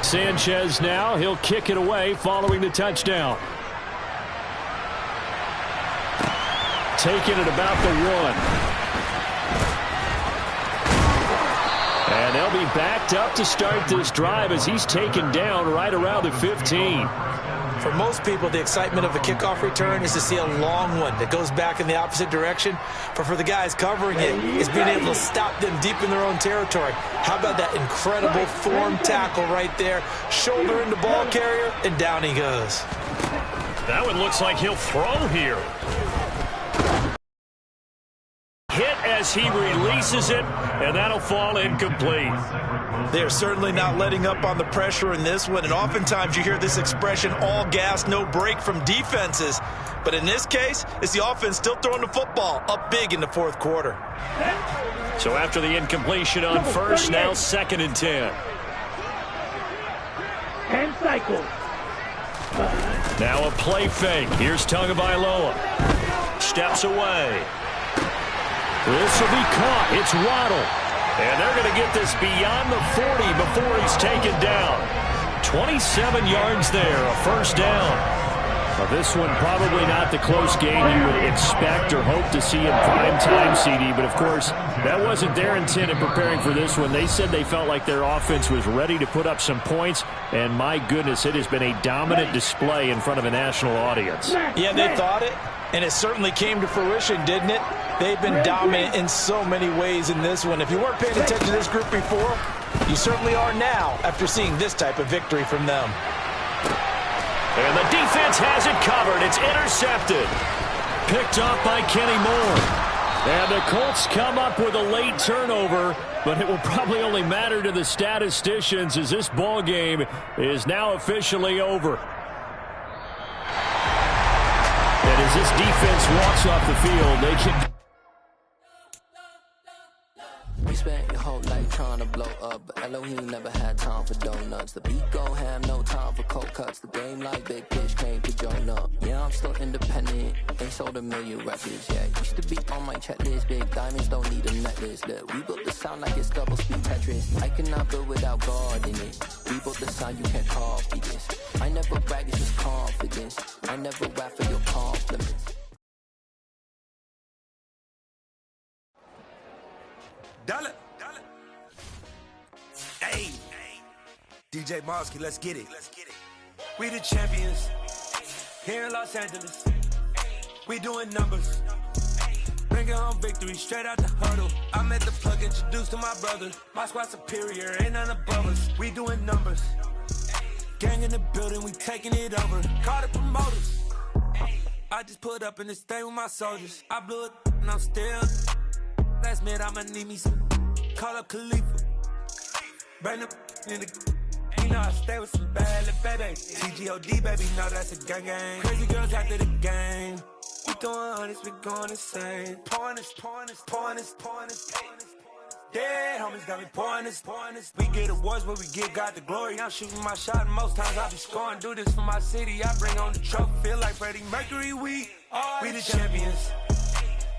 Sanchez now, he'll kick it away following the touchdown. Taking it about the 1. And they'll be backed up to start this drive as he's taken down right around the 15. For most people, the excitement of a kickoff return is to see a long one that goes back in the opposite direction. But for the guys covering it, is being able to stop them deep in their own territory. How about that incredible form tackle right there? Shoulder into ball carrier, and down he goes. That one looks like he'll throw here. Hit as he releases it, and that'll fall incomplete. They're certainly not letting up on the pressure in this one, and oftentimes you hear this expression, all gas, no break from defenses. But in this case, it's the offense still throwing the football up big in the 4th quarter. So after the incompletion on 1st, now 2nd and 10. And cycle. Now a play fake. Here's Tagovailoa. Steps away. This will be caught. It's Waddle. And they're going to get this beyond the 40 before he's taken down. 27 yards there, a 1st down. Well, this one probably not the close game you would expect or hope to see in prime time, CD. But, of course, that wasn't their intent in preparing for this one. They said they felt like their offense was ready to put up some points. And, my goodness, it has been a dominant display in front of a national audience. Yeah, they thought it, and it certainly came to fruition, didn't it? They've been dominant in so many ways in this one. If you weren't paying attention to this group before, you certainly are now after seeing this type of victory from them. And the defense has it covered. It's intercepted. Picked off by Kenny Moore. And the Colts come up with a late turnover, but it will probably only matter to the statisticians as this ball game is now officially over. And as this defense walks off the field, they can... We spent your whole life trying to blow up, but Elohim never had time for donuts. The beat go ham, no time for cold cuts. The game like Big Pitch came to join up. Yeah, I'm still independent. They sold 1 million records, yeah. Used to be on my checklist. Big diamonds don't need a necklace. Look, we built the sound like it's double speed Tetris. I cannot build without God in it. We built the sound, you can't copy this. I never brag, it's just confidence. I never rap for your compliments. Dollar. Hey, DJ Mosky, let's get it. We the champions here in Los Angeles. We doing numbers. Bring Bringing home victory straight out the huddle. I'm at the plug, introduced to my brother. My squad superior, ain't none above us. We doing numbers. Gang in the building, we taking it over. Call the promoters. I just put up in this thing with my soldiers. I blew it and I'm still. Last minute I'ma need me some. Call up Khalifa. Bring the in the. You know I stay with some bad little baby. TGOD baby, know that's a gang gang. Crazy girls after the game. We throwing hundreds, we going insane. Pouring this. Dead homies got me pouring this. We get awards, but we give God the glory. I'm shooting my shot, and most times I be scoring. Do this for my city, I bring on the trophy. Feel like Freddie Mercury, we the champions.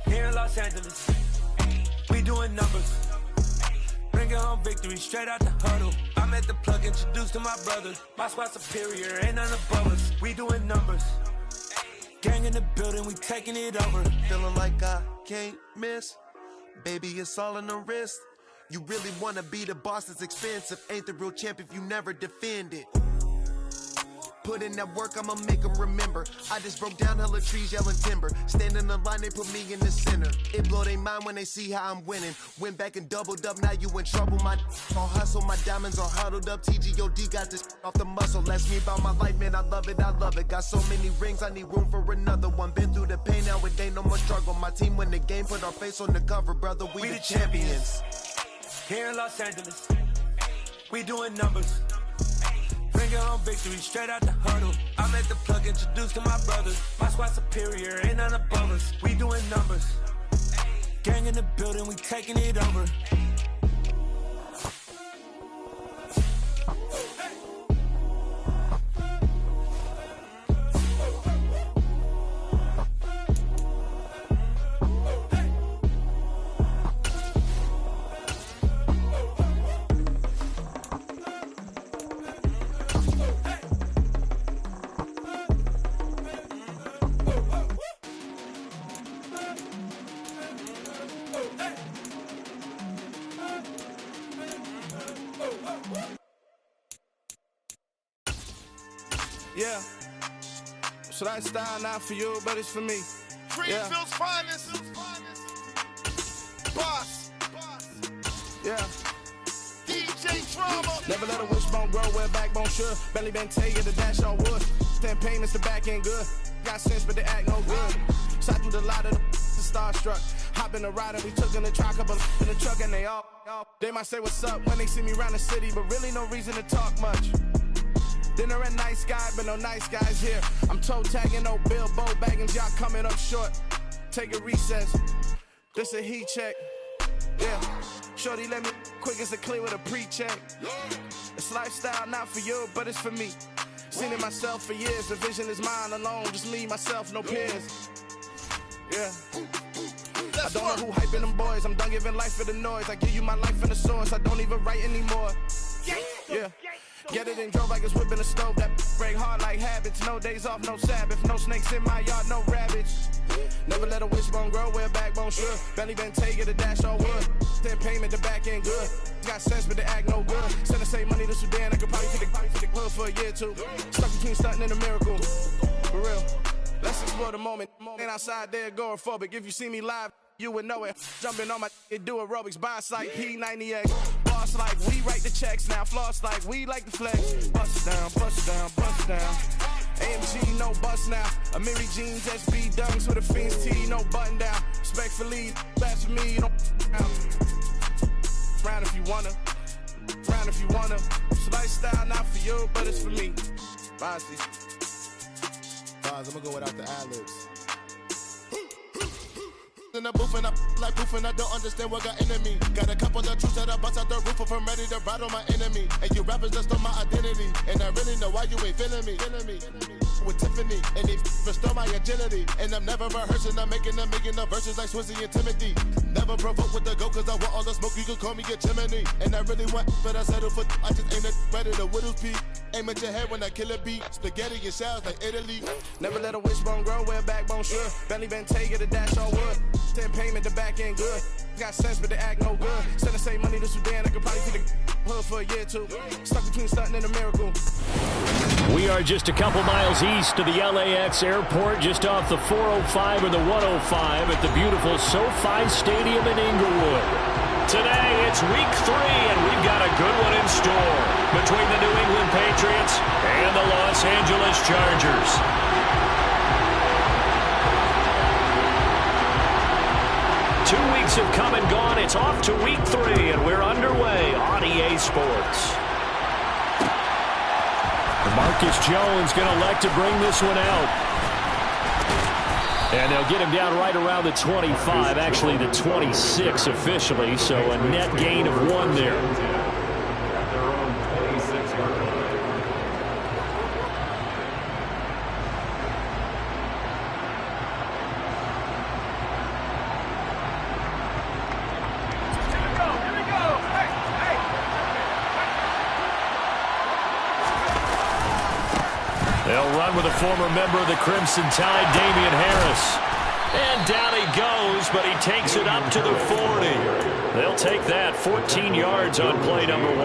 Here in Los Angeles, we doing numbers. Bringing home victory straight out the huddle. I'm at the plug, introduced to my brother. My squad superior, ain't none above us. We doing numbers. Gang in the building, we taking it over. Feeling like I can't miss. Baby, it's all in the wrist. You really wanna be the boss, it's expensive. Ain't the real champ if you never defend it. Put in that work, I'ma make them remember. I just broke down hella trees, yelling timber. Stand in the line, they put me in the center. It blow their mind when they see how I'm winning. Went back and doubled up, now you in trouble. My all hustle, my diamonds are huddled up. TGOD got this off the muscle. Ask me about my life, man, I love it. Got so many rings, I need room for another one. Been through the pain, now it ain't no more struggle. My team win the game, put our face on the cover, brother. We the champions. Here in Los Angeles, we doing numbers. Bringing home victory straight out the huddle. I'm at the plug, introduced to my brothers. My squad superior, ain't none above us. We doing numbers. Gang in the building, we taking it over. Yeah. So that style not for you, but it's for me. Greenfield's finest. Boss. Yeah. DJ Drama. Never let a wishbone grow where a backbone should. Belly been tell you the dash on wood. 10 payments, the back end good. Got sense, but they act no good. Shot through the lot of the starstruck. Hop in the ride and we took in the truck, couple in the truck and they all. They might say what's up when they see me around the city, but really no reason to talk much. Dinner and nice guy, but no nice guys here. I'm toe tagging, no Bilbo bagging, y'all coming up short. Take a recess. This a heat check. Yeah. Shorty let me quick as a clear with a pre-check. It's lifestyle not for you, but it's for me. Seen it myself for years. The vision is mine alone, just me, myself, no peers. Yeah. I don't know who hyping them boys. I'm done giving life for the noise. I give you my life in the source. I don't even write anymore. Yeah. Get it and drove like it's whipping a stove. That break hard like habits. No days off, no Sabbath. No snakes in my yard, no rabbits. Never let a wishbone grow where a backbone should. Belly been take it, a dash all wood. 10 payment, the back end good. Got sense, but they act no good. Send the same money to Sudan. I could probably take the hood for a year or two. Stuck between stunting and a miracle. For real. Let's explore the moment. Ain't outside there agoraphobic. If you see me live, you would know it. Jumping on my do aerobics, buy like P90X. Boss like we write the checks now. Floss like we like the flex. Bust down, bust down, bust down. AMG, no bust now. Amiri jeans, SB dunks with a Fiends T, no button down. Respectfully, that's for me, you don't round if you wanna. Round if you wanna. It's lifestyle not for you, but it's for me. Bossy. I'm gonna go without the ad-libs. In the booth and I like proof and I don't understand what got into me. Got a couple of troops that I bust out the roof if I'm ready to ride on my enemy. And you rappers just on my identity. And I really know why you ain't feeling me. With Tiffany and they restore my agility. And I'm never rehearsing, I'm making $1 million verses like Swizzy and Timothy. Never provoke with the go cause I want all the smoke, you can call me a chimney. And I really want, but I settle for I just aim at ready to Whittles Peak. Aim at your head when I kill a beat. Spaghetti and shells like Italy. Never let a wishbone grow where a backbone should. Belly been take it, a dash all wood. 10 payment, the back end good. Got sense, but they act no good. Send the same money to Sudan, I could probably take the hood for a year or two. Stuck between stunting and a miracle. We are just a couple miles east of the LAX airport, just off the 405 or the 105 at the beautiful SoFi Stadium in Inglewood. Today, it's week 3, and we've got a good one in store between the New England Patriots and the Los Angeles Chargers. Two weeks have come and gone. It's off to week 3, and we're underway on EA Sports. Marcus Jones going to elect to bring this one out. And they'll get him down right around the 25, actually the 26 officially, so a net gain of 1 there. They'll run with a former member of the Crimson Tide, Damian Harris. And down he goes, but he takes it up to the 40. They'll take that. 14 yards on play number 1.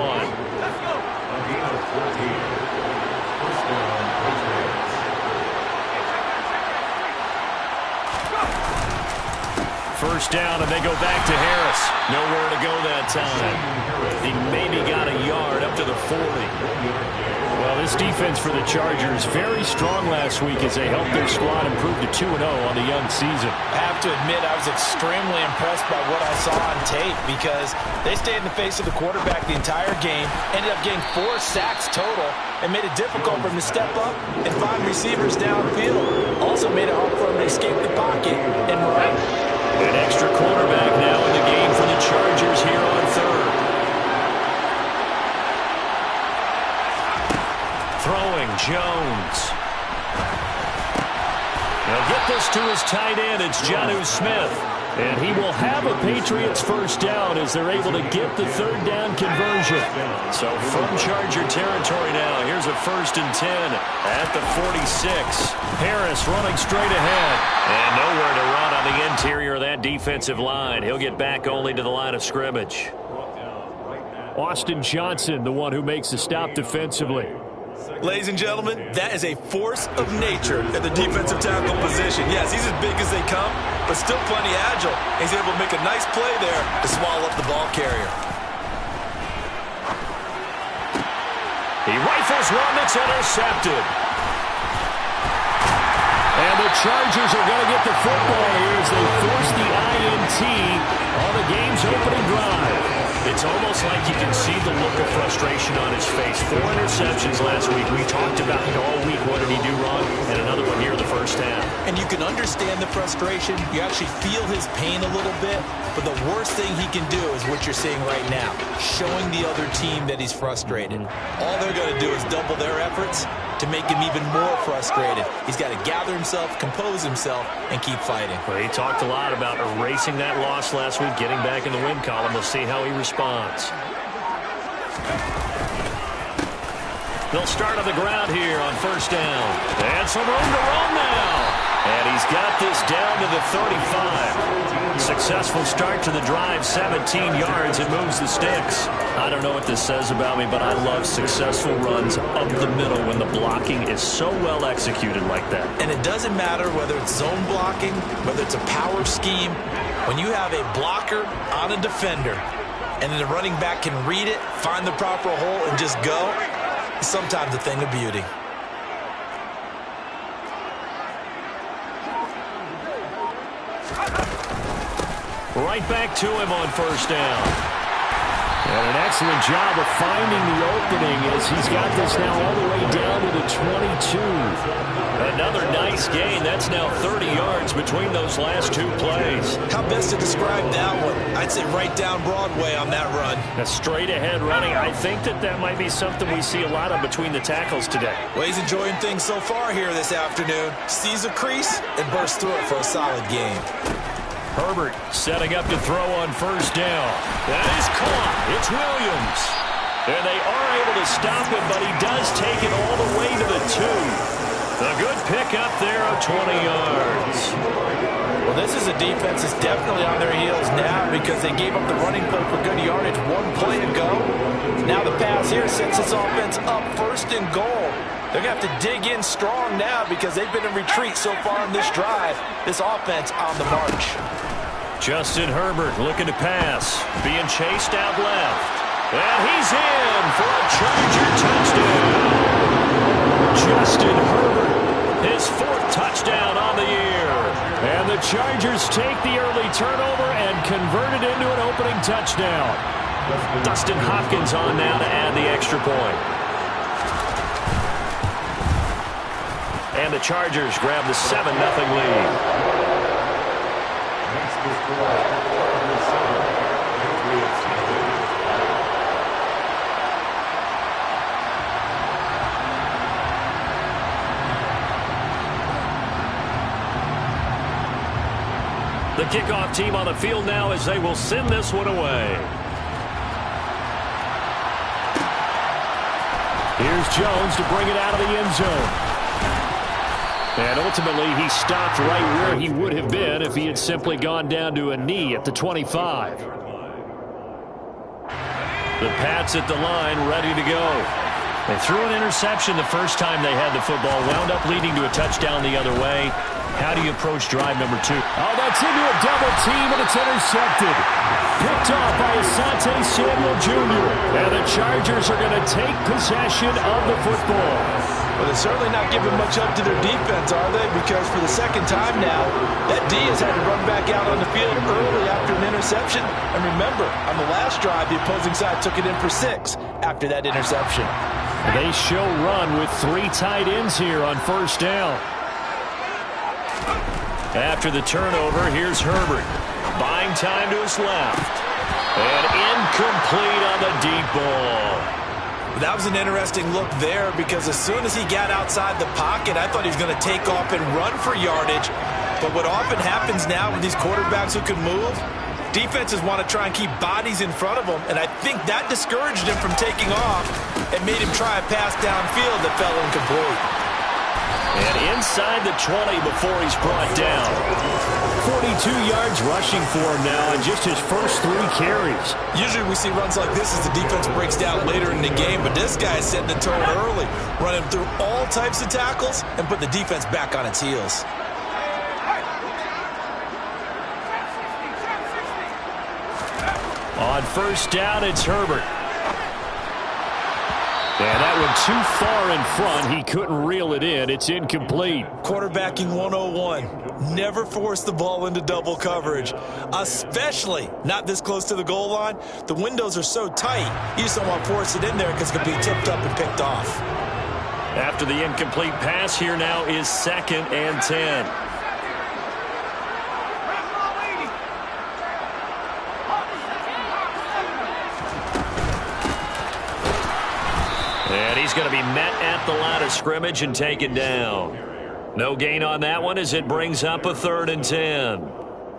First down, and they go back to Harris. Nowhere to go that time. He maybe got a yard up to the 40. Well, this defense for the Chargers very strong last week as they helped their squad improve to 2-0 on the young season. I have to admit, I was extremely impressed by what I saw on tape because they stayed in the face of the quarterback the entire game, ended up getting 4 sacks total, and made it difficult for him to step up and find receivers downfield. Also made it hard for him to escape the pocket and run. An extra quarterback now in the game for the Chargers here on third. Throwing, Jones. They'll get this to his tight end. It's Jonnu Smith. And he will have a Patriots first down as they're able to get the third down conversion. So from Charger territory now, here's a 1st and 10 at the 46. Harris running straight ahead. And nowhere to run on the interior of that defensive line. He'll get back only to the line of scrimmage. Austin Johnson, the one who makes the stop defensively. Ladies and gentlemen, that is a force of nature at the defensive tackle position. Yes, he's as big as they come, but still plenty agile. He's able to make a nice play there to swallow up the ball carrier. He rifles one that's intercepted. And the Chargers are going to get the football here as they force the INT on the game's opening drive. It's almost like you can see the look of frustration on his face. 4 interceptions last week. We talked about it all week. What did he do wrong? And another one here in the first half. And you can understand the frustration. You actually feel his pain a little bit. But the worst thing he can do is what you're seeing right now, showing the other team that he's frustrated. All they're going to do is double their efforts to make him even more frustrated. He's got to gather himself, compose himself, and keep fighting. Well, he talked a lot about erasing that loss last week, getting back in the win column. We'll see how he responds. They'll start on the ground here on first down. And some room to run now. And he's got this down to the 35. Successful start to the drive, 17 yards. It moves the sticks. I don't know what this says about me, but I love successful runs up the middle when the blocking is so well executed like that. And it doesn't matter whether it's zone blocking, whether it's a power scheme. When you have a blocker on a defender, and then the running back can read it, find the proper hole, and just go, it's sometimes a thing of beauty. Right back to him on first down. And an excellent job of finding the opening as he's got this now all the way down to the 22. Another nice gain. That's now 30 yards between those last 2 plays. How best to describe that one? I'd say right down Broadway on that run. A straight ahead running. I think that might be something we see a lot of between the tackles today. Well, he's enjoying things so far here this afternoon. Sees a crease and bursts through it for a solid game. Herbert setting up to throw on first down. That is caught. It's Williams. And they are able to stop him, but he does take it all the way to the 2. A good pickup there of 20 yards. Well, this is a defense that's definitely on their heels now because they gave up the running play for good yardage 1 play ago. Now sets this offense up 1st and goal. They're going to have to dig in strong now because they've been in retreat so far in this drive. This offense on the march. Justin Herbert looking to pass. Being chased out left. And he's in for a Charger touchdown. Justin Herbert, his 4th touchdown on the year. And the Chargers take the early turnover and convert it into an opening touchdown. Dustin Hopkins on now to add the extra point. And the Chargers grab the 7-0 lead. The kickoff team on the field now as they will send this one away. Here's Jones to bring it out of the end zone. And ultimately, he stopped right where he would have been if he had simply gone down to a knee at the 25. The Pats at the line, ready to go. They threw an interception the first time they had the football, wound up leading to a touchdown the other way. How do you approach drive number 2? Oh, that's into a double team, and it's intercepted. Picked off by Asante Samuel Jr. And the Chargers are going to take possession of the football. Well, they're certainly not giving much up to their defense, are they? Because for the 2nd time now, that D has had to run back out on the field early after an interception. And remember, on the last drive, the opposing side took it in for 6 after that interception. They show run with 3 tight ends here on 1st down. After the turnover, here's Herbert. Buying time to his left. And incomplete on the deep ball. That was an interesting look there because as soon as he got outside the pocket, I thought he was going to take off and run for yardage. But what often happens now with these quarterbacks who can move, defenses want to try and keep bodies in front of them, and I think that discouraged him from taking off and made him try a pass downfield that fell incomplete. And inside the 20 before he's brought down. 42 yards rushing for him now in just his first 3 carries. Usually we see runs like this as the defense breaks down later in the game, but this guy is setting the tone early, running through all types of tackles and put the defense back on its heels. On 1st down, it's Herbert. And that one too far in front. He couldn't reel it in. It's incomplete. Quarterbacking 101. Never force the ball into double coverage, especially not this close to the goal line. The windows are so tight, you just don't want to force it in there because it could be tipped up and picked off. After the incomplete pass, here now is 2nd and 10. And he's going to be met at the line of scrimmage and taken down. No gain on that one as it brings up a 3rd and 10.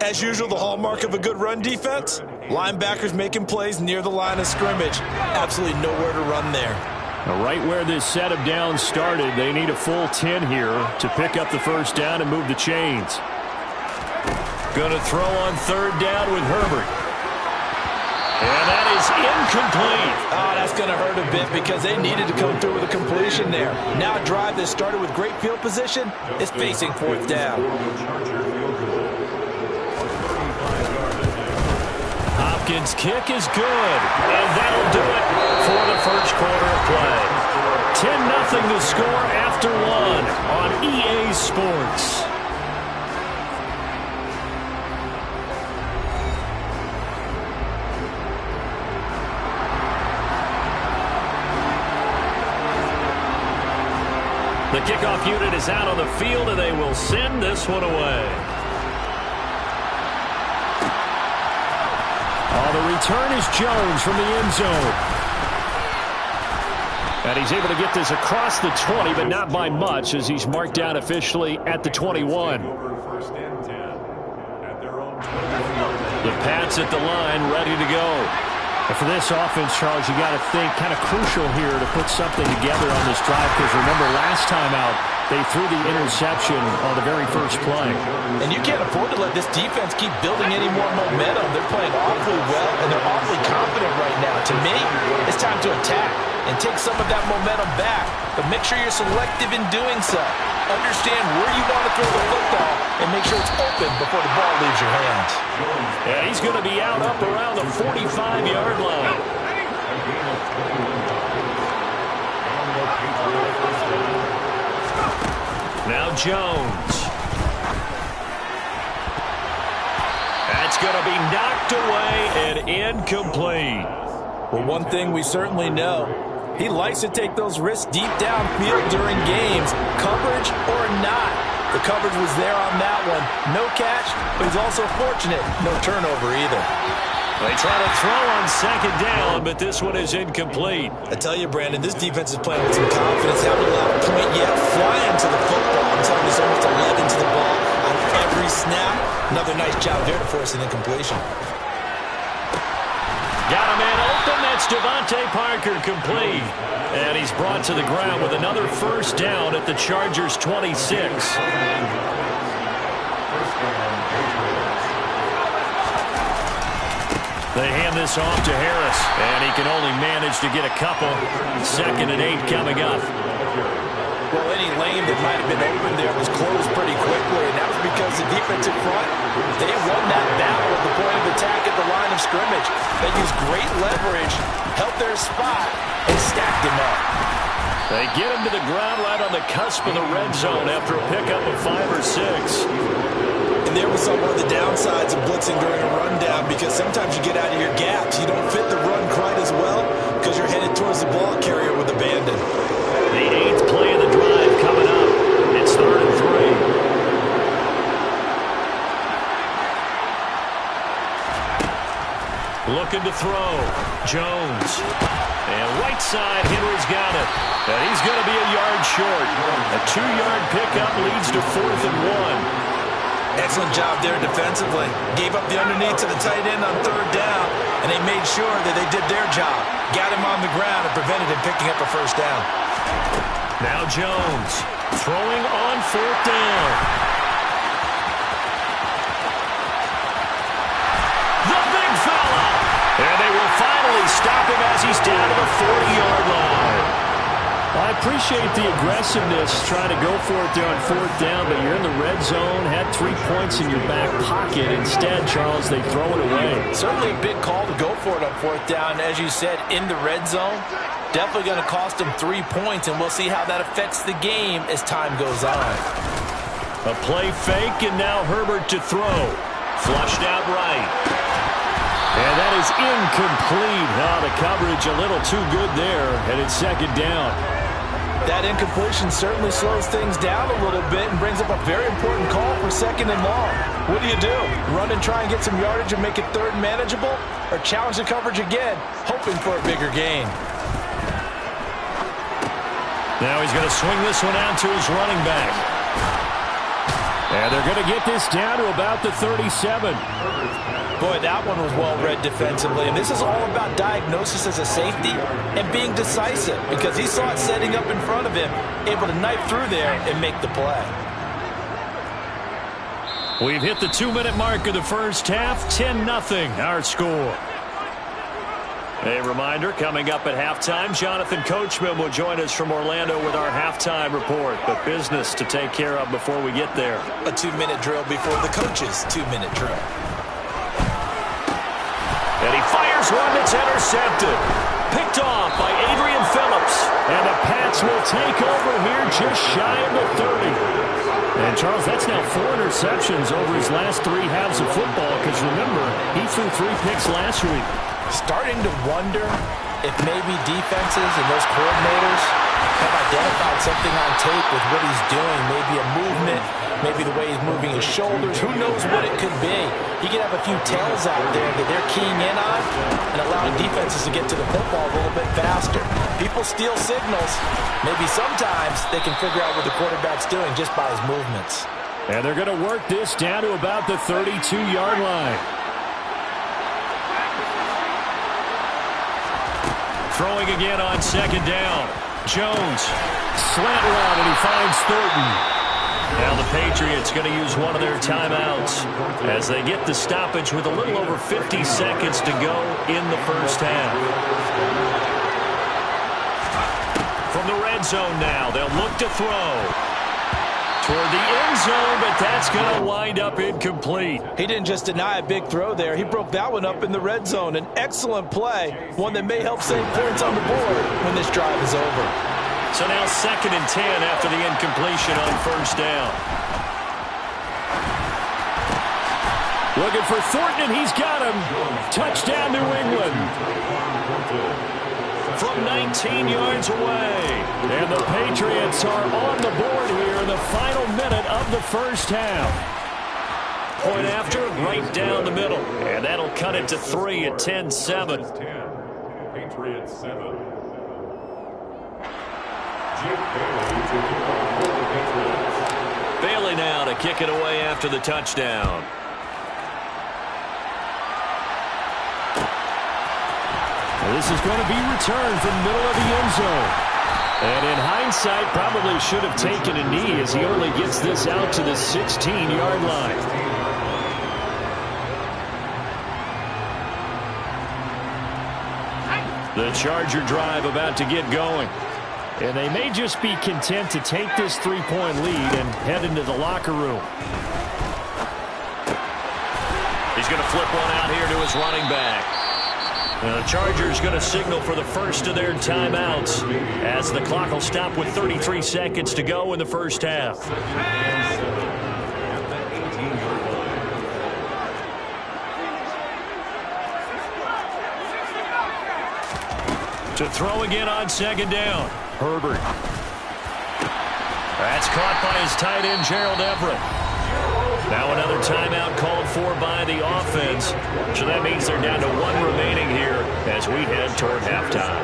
As usual, the hallmark of a good run defense, linebackers making plays near the line of scrimmage. Absolutely nowhere to run there. Now, right where this set of downs started, they need a full 10 here to pick up the 1st down and move the chains. Going to throw on 3rd down with Herbert. And that is incomplete. Oh, that's going to hurt a bit because they needed to come through with a completion there. Now a drive that started with great field position is facing 4th down. Hopkins' kick is good, and that'll do it for the 1st quarter of play. 10-0 the score after 1 on EA Sports. The kickoff unit is out on the field, and they will send this one away. The return is Jones from the end zone. And he's able to get this across the 20, but not by much, as he's marked down officially at the 21. The Pats at the line, ready to go. And for this offense, Charles, you got to think kind of crucial here to put something together on this drive, because remember last time out, they threw the interception on the very first play. And you can't afford to let this defense keep building any more momentum. They're playing awfully well, and they're awfully confident right now. To me, it's time to attack. and take some of that momentum back. But make sure you're selective in doing so. Understand where you want to throw the football and make sure it's open before the ball leaves your hands. And he's going to be out up around the 45-yard line. Now Jones. That's going to be knocked away and incomplete. Well, one thing we certainly know, he likes to take those risks deep downfield during games, coverage or not. The coverage was there on that one. No catch, but he's also fortunate. No turnover either. They try to throw on second down, but this one is incomplete. I tell you, Brandon, this defense is playing with some confidence. Haven't allowed a point yet. Flying to the football. I'm telling you, it's almost 11 to the ball on every snap. Another nice job there to force an incompletion. Got a man open. That's Devontae Parker, complete. And he's brought to the ground with another first down at the Chargers' 26. They hand this off to Harris, and he can only manage to get a couple. 2nd and 8 coming up. Well, any lane that might have been open there was closed pretty quickly, and that was because the defensive front, they won that battle at the point of attack at the line of scrimmage. They used great leverage, held their spot, and stacked him up. They get him to the ground right on the cusp of the red zone after a pickup of 5 or 6. And there was one of the downsides of blitzing during a rundown, because sometimes you get out of your gaps. You don't fit the run quite as well because you're headed towards the ball carrier with abandon. The 8th play of the drive coming up. It's 3rd and 3. Looking to throw. Jones. And Whiteside, Henry's got it. And he's going to be a yard short. A 2-yard pickup leads to 4th and 1. Excellent job there defensively. Gave up the underneath to the tight end on 3rd down, and they made sure that they did their job. Got him on the ground and prevented him picking up a first down. Now Jones throwing on 4th down. The big fella. And they will finally stop him as he's down to the 40-yard line. I appreciate the aggressiveness trying to go for it there on 4th down, but you're in the red zone, had 3 points in your back pocket. Instead, Charles, they throw it away. Certainly a big call to go for it on 4th down. As you said, in the red zone, definitely going to cost them 3 points, and we'll see how that affects the game as time goes on. A play fake, and now Herbert to throw. Flushed out right. And that is incomplete. Oh, the coverage a little too good there, and it's 2nd down. That incompletion certainly slows things down a little bit and brings up a very important call for 2nd and long. What do? Run and try and get some yardage and make it 3rd manageable? Or challenge the coverage again, hoping for a bigger gain? Now he's going to swing this one out to his running back. And they're going to get this down to about the 37. Boy, that one was well-read defensively, and this is all about diagnosis as a safety and being decisive, because he saw it setting up in front of him, able to knife through there and make the play. We've hit the 2-minute mark of the first half, 10-0 our score. A reminder, coming up at halftime, Jonathan Coachman will join us from Orlando with our halftime report, but business to take care of before we get there. A 2-minute drill before the coach's 2-minute drill. And he fires one that's intercepted. Picked off by Adrian Phillips. And the Pats will take over here just shy of the 30. And, Charles, that's now 4 interceptions over his last 3 halves of football, because, remember, he threw 3 picks last week. Starting to wonder if maybe defenses and those coordinators have identified something on tape with what he's doing. Maybe a movement, maybe the way he's moving his shoulders. Who knows what it could be? He could have a few tells out there that they're keying in on and allowing defenses to get to the football a little bit faster. People steal signals. Maybe sometimes they can figure out what the quarterback's doing just by his movements. And they're going to work this down to about the 32-yard line. Throwing again on 2nd down. Jones, slant route, and he finds Thornton. Now the Patriots going to use one of their timeouts as they get the stoppage with a little over 50 seconds to go in the first half. red zone now. They'll look to throw toward the end zone, but that's going to wind up incomplete. He didn't just deny a big throw there. He broke that one up in the red zone. An excellent play, one that may help save points on the board when this drive is over. So now 2nd and 10 after the incompletion on first down. Looking for Thornton, and he's got him. Touchdown, New England. From 19 yards away. And the Patriots are on the board here in the final minute of the first half. Point after, right down the middle. And that'll cut it to 3 at 10-7. Patriots 7. Bailey now to kick it away after the touchdown. This is going to be returned from the middle of the end zone. And in hindsight, probably should have taken a knee as he only gets this out to the 16-yard line. The Charger drive about to get going. And they may just be content to take this 3-point lead and head into the locker room. He's going to flip one out here to his running back. Now the Chargers going to signal for the first of their timeouts as the clock will stop with 33 seconds to go in the first half. To throw again on 2nd down. Herbert. That's caught by his tight end, Gerald Everett. Now another timeout called for by the offense. So that means they're down to 1 remaining here as we head toward halftime.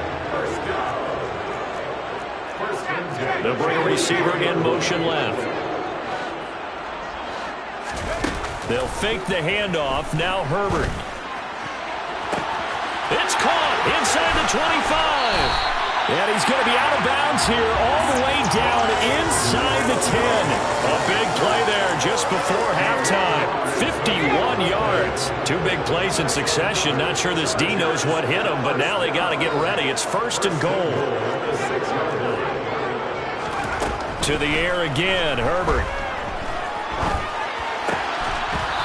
They'll bring a receiver in motion left. They'll fake the handoff. Now Herbert. It's caught inside the 25. And he's going to be out of bounds here all the way down inside the 10. A big play there just before halftime. 51 yards. 2 big plays in succession. Not sure this D knows what hit him, but now they got to get ready. It's 1st and goal. To the air again, Herbert.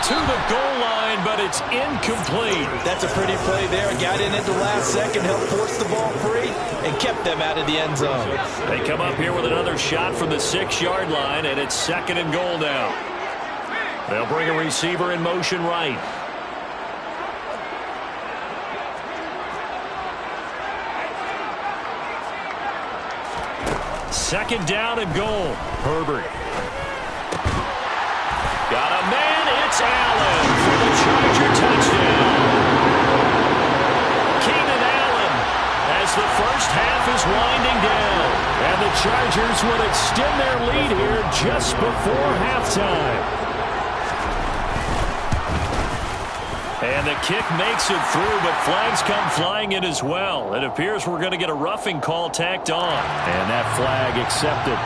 To the goal line, but it's incomplete. That's a pretty play there. Got in at the last second, helped force the ball free, and kept them out of the end zone. They come up here with another shot from the 6-yard line, and it's 2nd and goal now. They'll bring a receiver in motion right. Second down and goal. Herbert. Got a man. It's Allen for the Charger touchdown. Keenan Allen as the first half is winding down. And the Chargers will extend their lead here just before halftime. And the kick makes it through, but flags come flying in as well. It appears we're going to get a roughing call tacked on. And that flag accepted.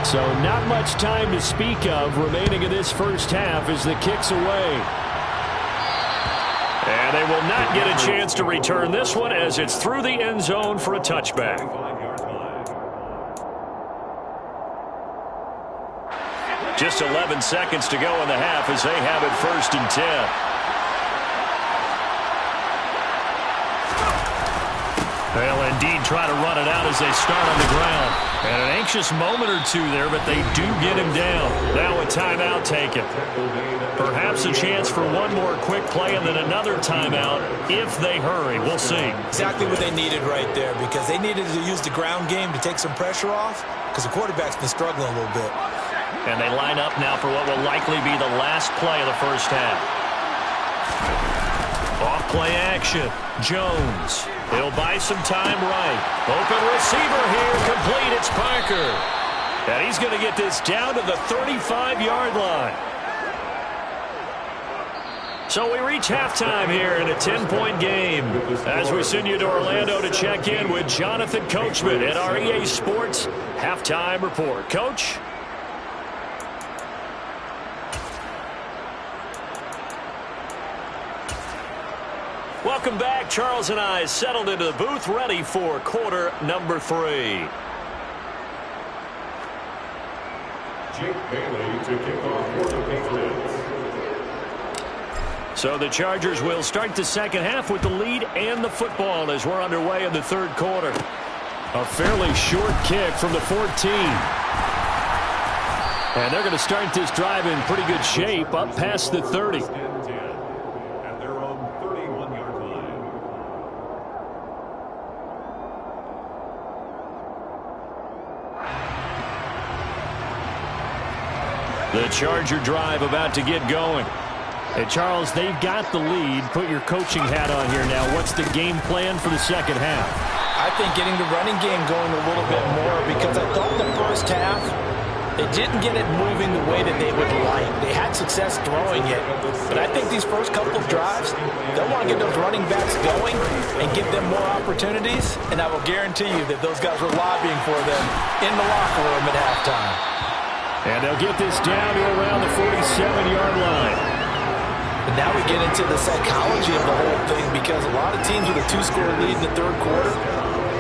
So not much time to speak of remaining in this first half as the kick's away. And they will not get a chance to return this one as it's through the end zone for a touchback. Just 11 seconds to go in the half as they have it 1st and 10. They'll indeed try to run it out as they start on the ground. And an anxious moment or two there, but they do get him down. Now a timeout taken. Perhaps a chance for one more quick play and then another timeout if they hurry. We'll see. Exactly what they needed right there, because they needed to use the ground game to take some pressure off, because the quarterback's been struggling a little bit. And they line up now for what will likely be the last play of the first half. Off play action. Jones. He'll buy some time right. Open receiver here. Complete. It's Parker. And he's going to get this down to the 35-yard line. So we reach halftime here in a 10-point game as we send you to Orlando to check in with Jonathan Coachman at our EA Sports Halftime Report. Coach? Welcome back. Charles and I settled into the booth, ready for quarter number 3. Jake Bailey to kick off for the Patriots. So the Chargers will start the second half with the lead and the football as we're underway in the third quarter. A fairly short kick from the 14. And they're going to start this drive in pretty good shape up past the 30. At their own 31-yard line. The Charger drive about to get going. Hey, Charles, they've got the lead. Put your coaching hat on here now. What's the game plan for the second half? I think getting the running game going a little bit more, because I thought the first half they didn't get it moving the way that they would like. They had success throwing it, but I think these first couple of drives, they'll want to get those running backs going and give them more opportunities, and I will guarantee you that those guys were lobbying for them in the locker room at halftime. And they'll get this down to around the 47-yard line. But now we get into the psychology of the whole thing, because a lot of teams with a 2-score lead in the third quarter,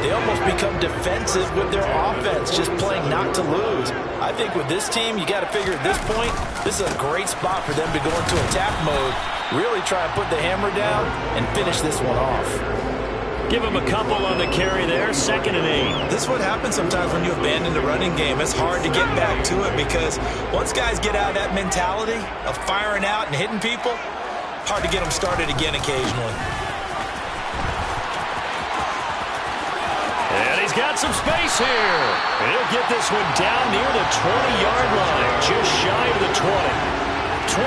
they almost become defensive with their offense, just playing not to lose. I think with this team, you got to figure at this point, this is a great spot for them to go into attack mode, really try and put the hammer down and finish this one off. Give them a couple on the carry there, 2nd and 8. This is what happens sometimes when you abandon the running game. It's hard to get back to it, because once guys get out of that mentality of firing out and hitting people, hard to get them started again occasionally. And he's got some space here. And he'll get this one down near the 20-yard line, just shy of the 20. 23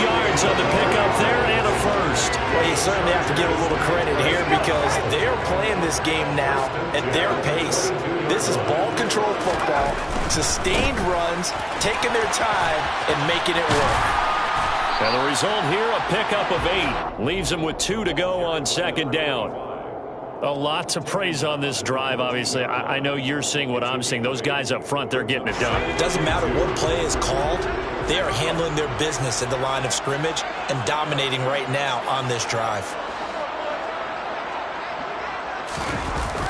yards on the pickup there and a first. Well, you certainly have to give a little credit here, because they're playing this game now at their pace. This is ball control football, sustained runs, taking their time and making it work. And the result here, a pickup of 8. Leaves them with 2 to go on 2nd down. A lot to praise on this drive, obviously. I know you're seeing what I'm seeing. Those guys up front, they're getting it done. It doesn't matter what play is called. They are handling their business at the line of scrimmage and dominating right now on this drive.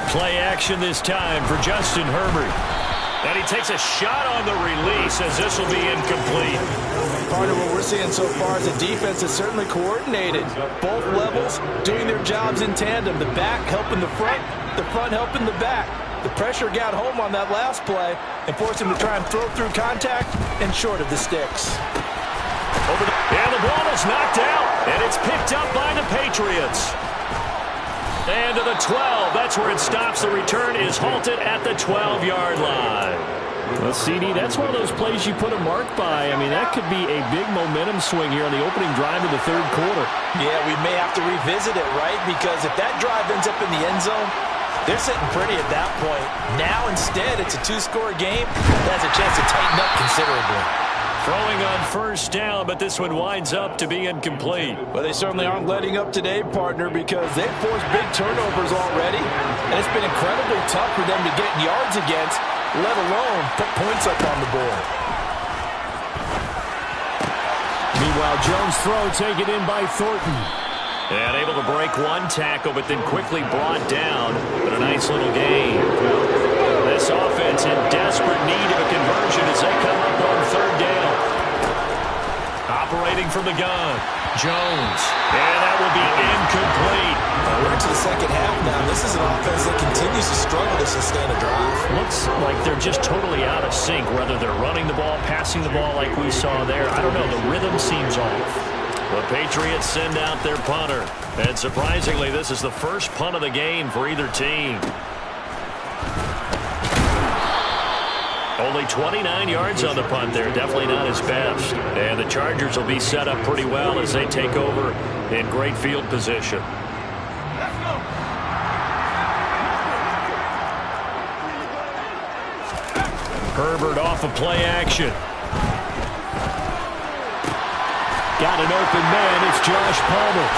Play action this time for Justin Herbert. And he takes a shot on the release, as this will be incomplete. Part of what we're seeing so far is the defense is certainly coordinated. Both levels doing their jobs in tandem. The back helping the front helping the back. The pressure got home on that last play and forced him to try and throw through contact and short of the sticks. And the ball is knocked out, and it's picked up by the Patriots. And to the 12, that's where it stops. The return is halted at the 12-yard line. Well, CD, that's one of those plays you put a mark by. I mean, that could be a big momentum swing here on the opening drive of the third quarter. Yeah, we may have to revisit it, right? Because if that drive ends up in the end zone, they're sitting pretty at that point. Now, instead, it's a 2-score game. That has a chance to tighten up considerably. Throwing on first down, but this one winds up to be incomplete. Well, they certainly aren't letting up today, partner, because they've forced big turnovers already, and it's been incredibly tough for them to get yards against, let alone put points up on the board. Meanwhile, Jones' throw taken in by Thornton. And able to break one tackle, but then quickly brought down. But a nice little gain. This offense in desperate need of a conversion as they come up on 3rd down. Operating from the gun, Jones. And that will be incomplete. We're into the second half now. This is an offense that continues to struggle to sustain a drive. Looks like they're just totally out of sync, whether they're running the ball, passing the ball like we saw there. I don't know. The rhythm seems off. The Patriots send out their punter. And surprisingly, this is the first punt of the game for either team. Only 29 yards on the punt there. Definitely not his best. And the Chargers will be set up pretty well as they take over in great field position. Herbert off of play action. Got an open man. It's Josh Palmer.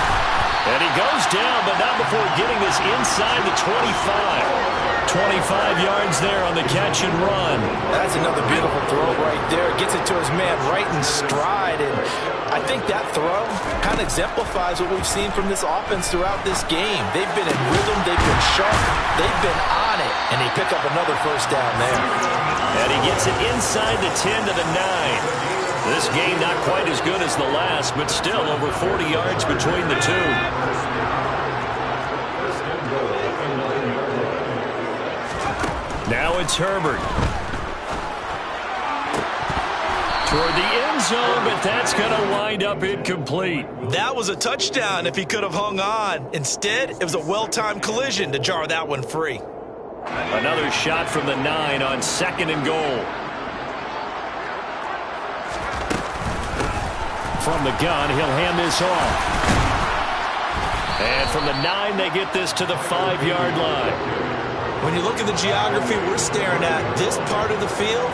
And he goes down, but not before getting this inside the 25. 25 yards there on the catch and run. That's another beautiful throw right there. Gets it to his man right in stride. And I think that throw kind of exemplifies what we've seen from this offense throughout this game. They've been in rhythm. They've been sharp. They've been on it. And they pick up another first down there. And he gets it inside the 10 to the 9. This game not quite as good as the last, but still over 40 yards between the two. Now it's Herbert. Toward the end zone, but that's going to wind up incomplete. That was a touchdown if he could have hung on. Instead, it was a well-timed collision to jar that one free. Another shot from the 9 on 2nd and goal. From the gun, he'll hand this off. And from the 9, they get this to the 5-yard line. When you look at the geography we're staring at, this part of the field,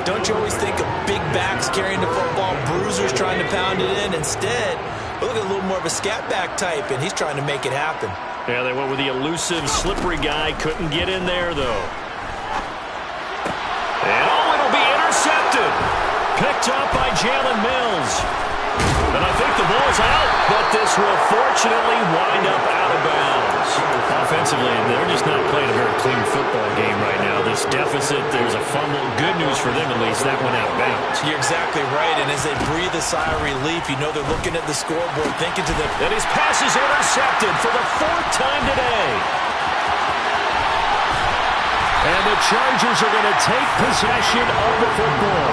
don't you always think of big backs carrying the football, bruisers trying to pound it in? Instead, we look at a little more of a scat back type, and he's trying to make it happen. Yeah, they went with the elusive, slippery guy. Couldn't get in there, though. And, it'll be intercepted. Picked up by Jalen Mills. And I think the ball's out, but this will fortunately wind up out of bounds. Offensively, they're just not playing a very clean football game right now. This deficit, there's a fumble. Good news for them, at least. That went out of bounds. You're exactly right, and as they breathe a sigh of relief, you know they're looking at the scoreboard, thinking to them. And his pass is intercepted for the 4th time today. And the Chargers are going to take possession of the football.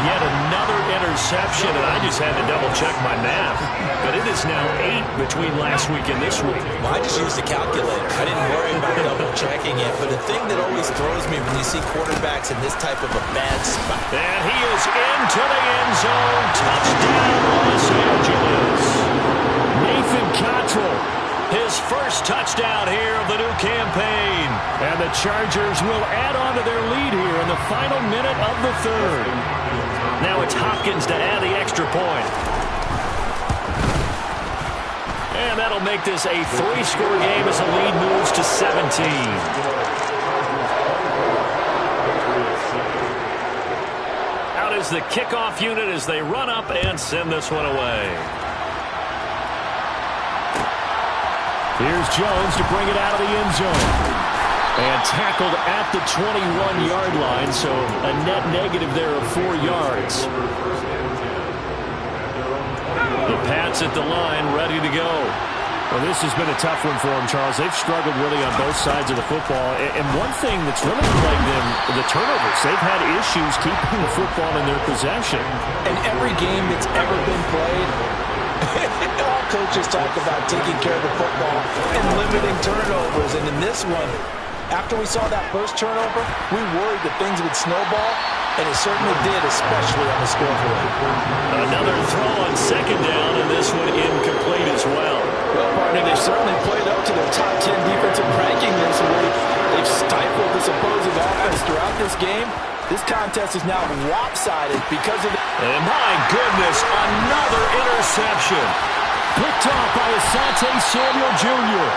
Yet another interception, and I just had to double-check my math. But it is now 8 between last week and this week. Well, I just used a calculator. I didn't worry about double-checking it. But the thing that always throws me when you see quarterbacks in this type of a bad spot. And he is into the end zone. Touchdown, Los Angeles. Nathan Cottrell. His first touchdown here of the new campaign. And the Chargers will add on to their lead here in the final minute of the 3rd. Now it's Hopkins to add the extra point. And that'll make this a 3-score game as the lead moves to 17. Out is the kickoff unit as they run up and send this one away. Here's Jones to bring it out of the end zone. And tackled at the 21-yard line, so a net negative there of 4 yards. The Pats at the line, ready to go. Well, this has been a tough one for them, Charles. They've struggled really on both sides of the football. And one thing that's really plagued them, the turnovers. They've had issues keeping the football in their possession. In every game that's ever been played, all coaches talk about taking care of the football and limiting turnovers. And in this one, after we saw that first turnover, we worried that things would snowball, and it certainly did, especially on the scoreboard. Another throw on 2nd down, and this one incomplete as well. Well, partner, they've certainly played up to their top 10 defensive ranking this week. They've stifled this opposing offense throughout this game. This contest is now lopsided because of the... And my goodness, another interception. Picked off by Asante Samuel Jr.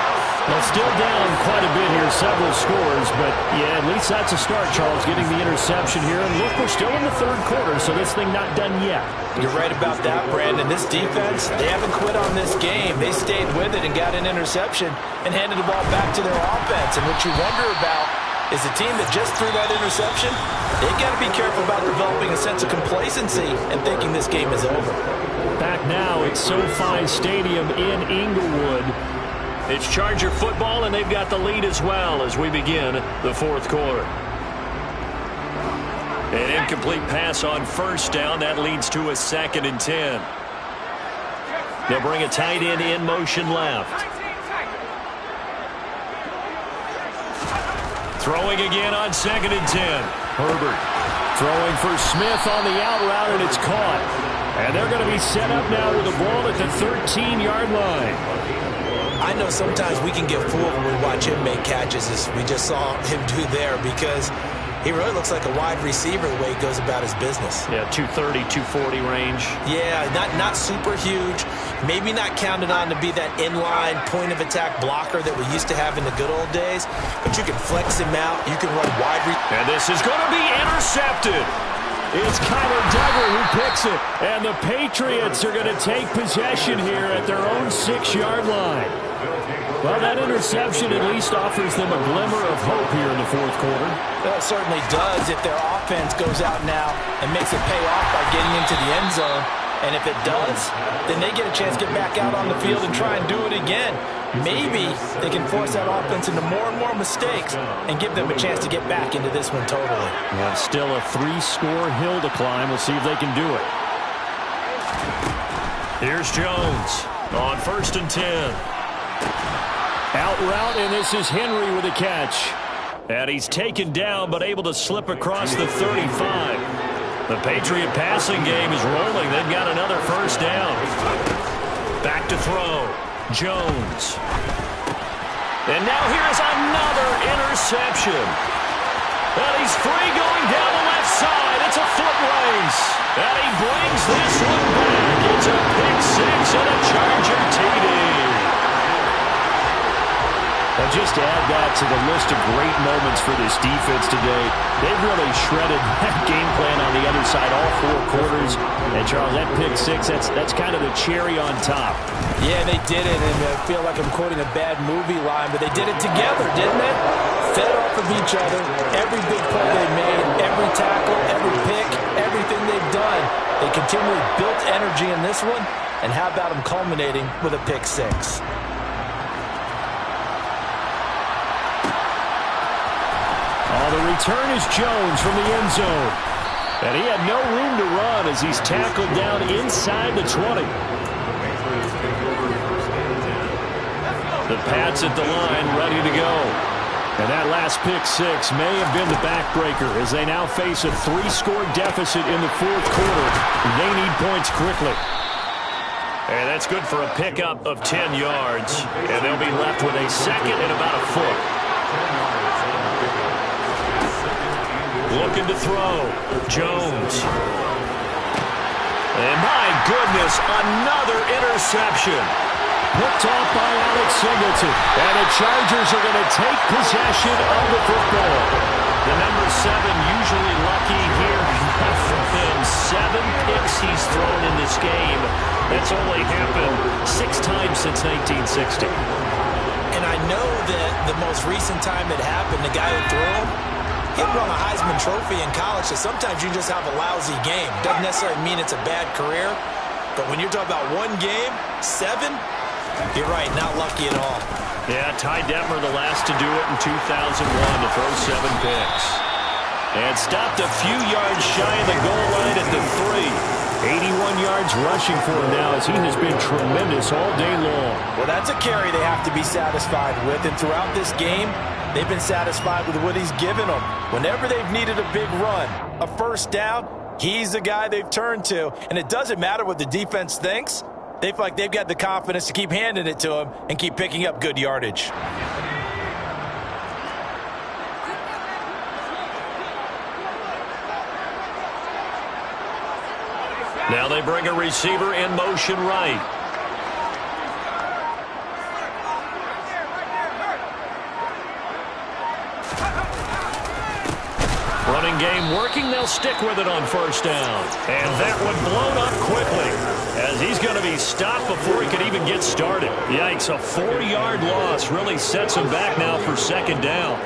Well, still down quite a bit here, several scores, but yeah, at least that's a start, Charles, getting the interception here. And look, we're still in the 3rd quarter, so this thing not done yet. You're right about that, Brandon. This defense, they haven't quit on this game. They stayed with it and got an interception and handed the ball back to their offense. And what you wonder about is the team that just threw that interception, they've got to be careful about developing a sense of complacency and thinking this game is over. Back now at SoFi Stadium in Inglewood. It's Charger football, and they've got the lead as well as we begin the 4th quarter. An incomplete pass on 1st down. That leads to a 2nd and 10. They'll bring a tight end in motion left. Throwing again on 2nd and 10. Herbert throwing for Smith on the out route, and it's caught. And they're going to be set up now with the ball at the 13-yard line. I know sometimes we can get fooled when we watch him make catches, as we just saw him do there, because He really looks like a wide receiver the way he goes about his business. Yeah, 230, 240 range. Yeah, not super huge. Maybe not counted on to be that inline point-of-attack blocker that we used to have in the good old days. But you can flex him out. You can run wide. And this is going to be intercepted. It's Kyler Duggar who picks it. And the Patriots are going to take possession here at their own 6-yard line. Well, that interception at least offers them a glimmer of hope here in the fourth quarter. Well, it certainly does if their offense goes out now and makes it pay off by getting into the end zone. And if it does, then they get a chance to get back out on the field and try and do it again. Maybe they can force that offense into more and more mistakes and give them a chance to get back into this one totally. Well, still a 3-score hill to climb. We'll see if they can do it. Here's Jones on 1st and 10. Out route, and this is Henry with a catch. And he's taken down, but able to slip across the 35. The Patriot passing game is rolling. They've got another first down. Back to throw. Jones. And now here's another interception. And he's free going down the left side. It's a foot race. And he brings this one back. It's a pick six and a Charger TD. And just add that to the list of great moments for this defense today. They've really shredded that game plan on the other side all 4 quarters. And, Charles, that pick six, that's kind of the cherry on top. Yeah, they did it, and I feel like I'm quoting a bad movie line, but they did it together, didn't they? Fed off of each other, every big play they made, every tackle, every pick, everything they've done. They continually built energy in this one, and how about them culminating with a pick six? The return is Jones from the end zone. And he had no room to run as he's tackled down inside the 20. The Pats at the line, ready to go. And that last pick six may have been the backbreaker as they now face a 3-score deficit in the fourth quarter. They need points quickly. And that's good for a pickup of 10 yards. And they'll be left with a second and about a foot. Looking to throw. Jones. And my goodness, another interception. Picked off by Alex Singleton. And the Chargers are going to take possession of the football. The number 7 usually lucky here. For him, 7 picks he's thrown in this game. That's only happened 6 times since 1960. And I know that the most recent time it happened, the guy who threw him, he won a Heisman Trophy in college, so sometimes you just have a lousy game. Doesn't necessarily mean it's a bad career, but when you're talking about one game, 7, you're right, not lucky at all. Yeah, Ty Detmer the last to do it in 2001 to throw 7 picks. And stopped a few yards shy of the goal line at the 3. 81 yards rushing for him now as he has been tremendous all day long. Well, that's a carry they have to be satisfied with, and throughout this game, they've been satisfied with what he's given them. Whenever they've needed a big run, a first down, he's the guy they've turned to. And it doesn't matter what the defense thinks. They feel like they've got the confidence to keep handing it to him and keep picking up good yardage. Now they bring a receiver in motion right. Running game working. They'll stick with it on first down. And that one blown up quickly as he's going to be stopped before he could even get started. Yikes, a 4-yard loss really sets him back now for second down.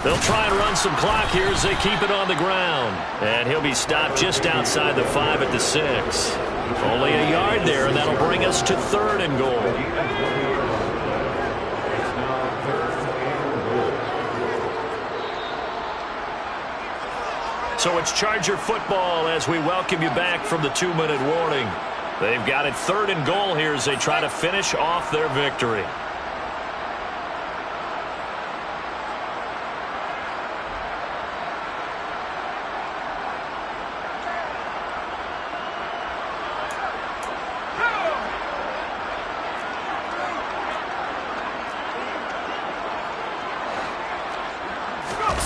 They'll try and run some clock here as they keep it on the ground. And he'll be stopped just outside the 5 at the 6. Only a yard there, and that'll bring us to 3rd and goal. So it's Charger football as we welcome you back from the 2-minute warning. They've got it 3rd and goal here as they try to finish off their victory.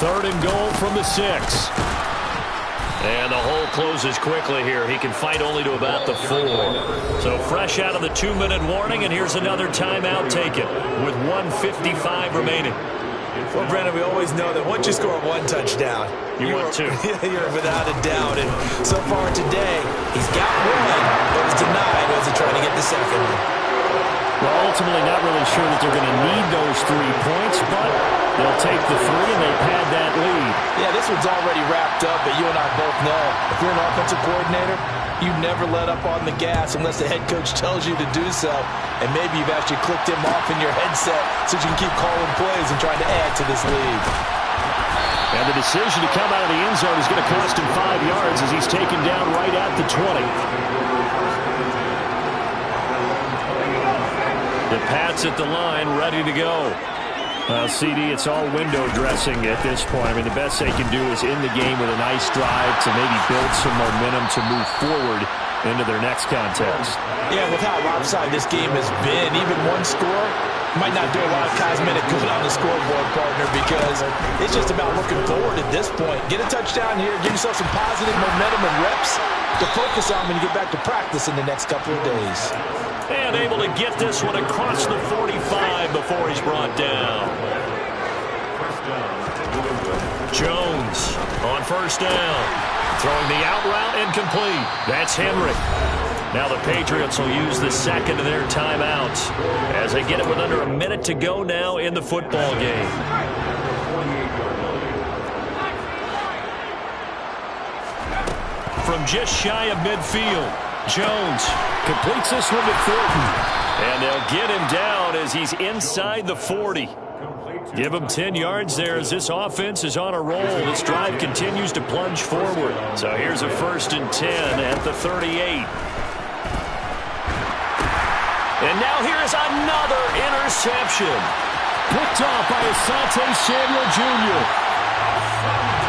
3rd and goal from the 6. And the hole closes quickly here. He can fight only to about the 4. So fresh out of the 2-minute warning, and here's another timeout taken with 1:55 remaining. Well, Brandon, we always know that once you score one touchdown, you want two. You're without a doubt. And so far today, he's got one, but was denied as he tried to get the second one. Well, ultimately not really sure that they're going to need those 3 points, but they'll take the 3, and they've had that lead. Yeah, this one's already wrapped up, but you and I both know if you're an offensive coordinator, you never let up on the gas unless the head coach tells you to do so. And maybe you've actually clicked him off in your headset so you can keep calling plays and trying to add to this lead. And the decision to come out of the end zone is going to cost him 5 yards as he's taken down right at the 20. The Pats at the line, ready to go. CD, it's all window dressing at this point. I mean, the best they can do is in the game with a nice drive to maybe build some momentum to move forward into their next contest. Yeah, with how lopsided this game has been, even one score might not do a lot of cosmetic good on the scoreboard, partner, because it's just about looking forward at this point. Get a touchdown here, give yourself some positive momentum and reps to focus on when you get back to practice in the next couple of days. And able to get this one across the 45 before he's brought down. Jones on 1st down. Throwing the out route incomplete. That's Henry. Now the Patriots will use the second of their timeouts as they get it with under a minute to go now in the football game. From just shy of midfield, Jones completes this one to Thornton. And they'll get him down as he's inside the 40. Give him 10 yards there as this offense is on a roll. This drive continues to plunge forward. So here's a 1st and 10 at the 38. And now here's another interception. Picked off by Asante Samuel Jr.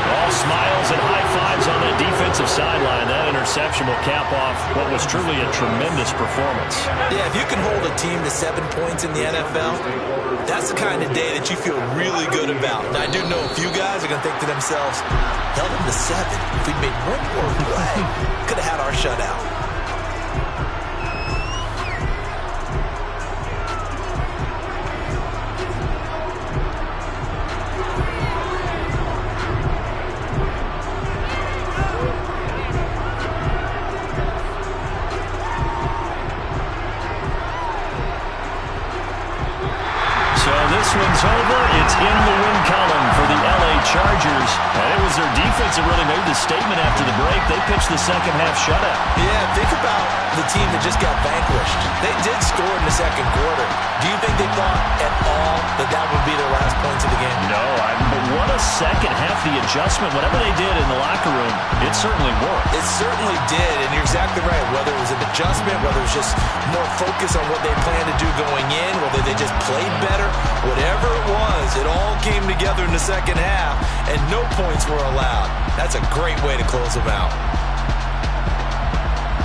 All smiles and high fives on that defensive sideline. That interception will cap off what was truly a tremendous performance. Yeah, if you can hold a team to 7 points in the NFL, that's the kind of day that you feel really good about. And I do know a few guys are going to think to themselves, held them to 7. If we'd made one more play, could have had our shutout. One's over. It's in the win column for the LA Chargers. And it was their defense that really made the statement after the break. They pitched the second half shutout. Yeah, think about the team that just got vanquished. They did score in the second quarter. Do you think they thought at all that that would be their last points of the game? No, but what a second half. The adjustment, whatever they did in the locker room, it certainly worked. It certainly did, and you're exactly right. Whether it was an adjustment, whether it was just more focus on what they planned to do going in, whether they just played better, whatever it was, it all came together in the second half, and no points were allowed. That's a great way to close them out.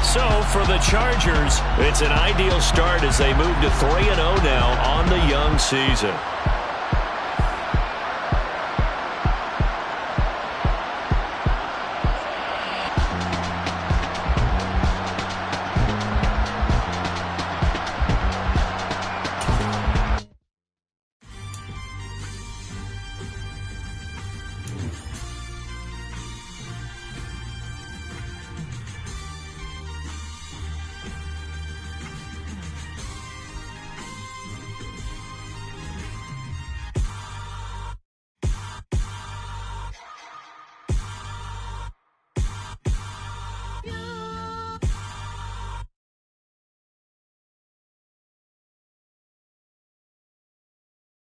So for the Chargers, it's an ideal start as they move to 3-0 now on the young season.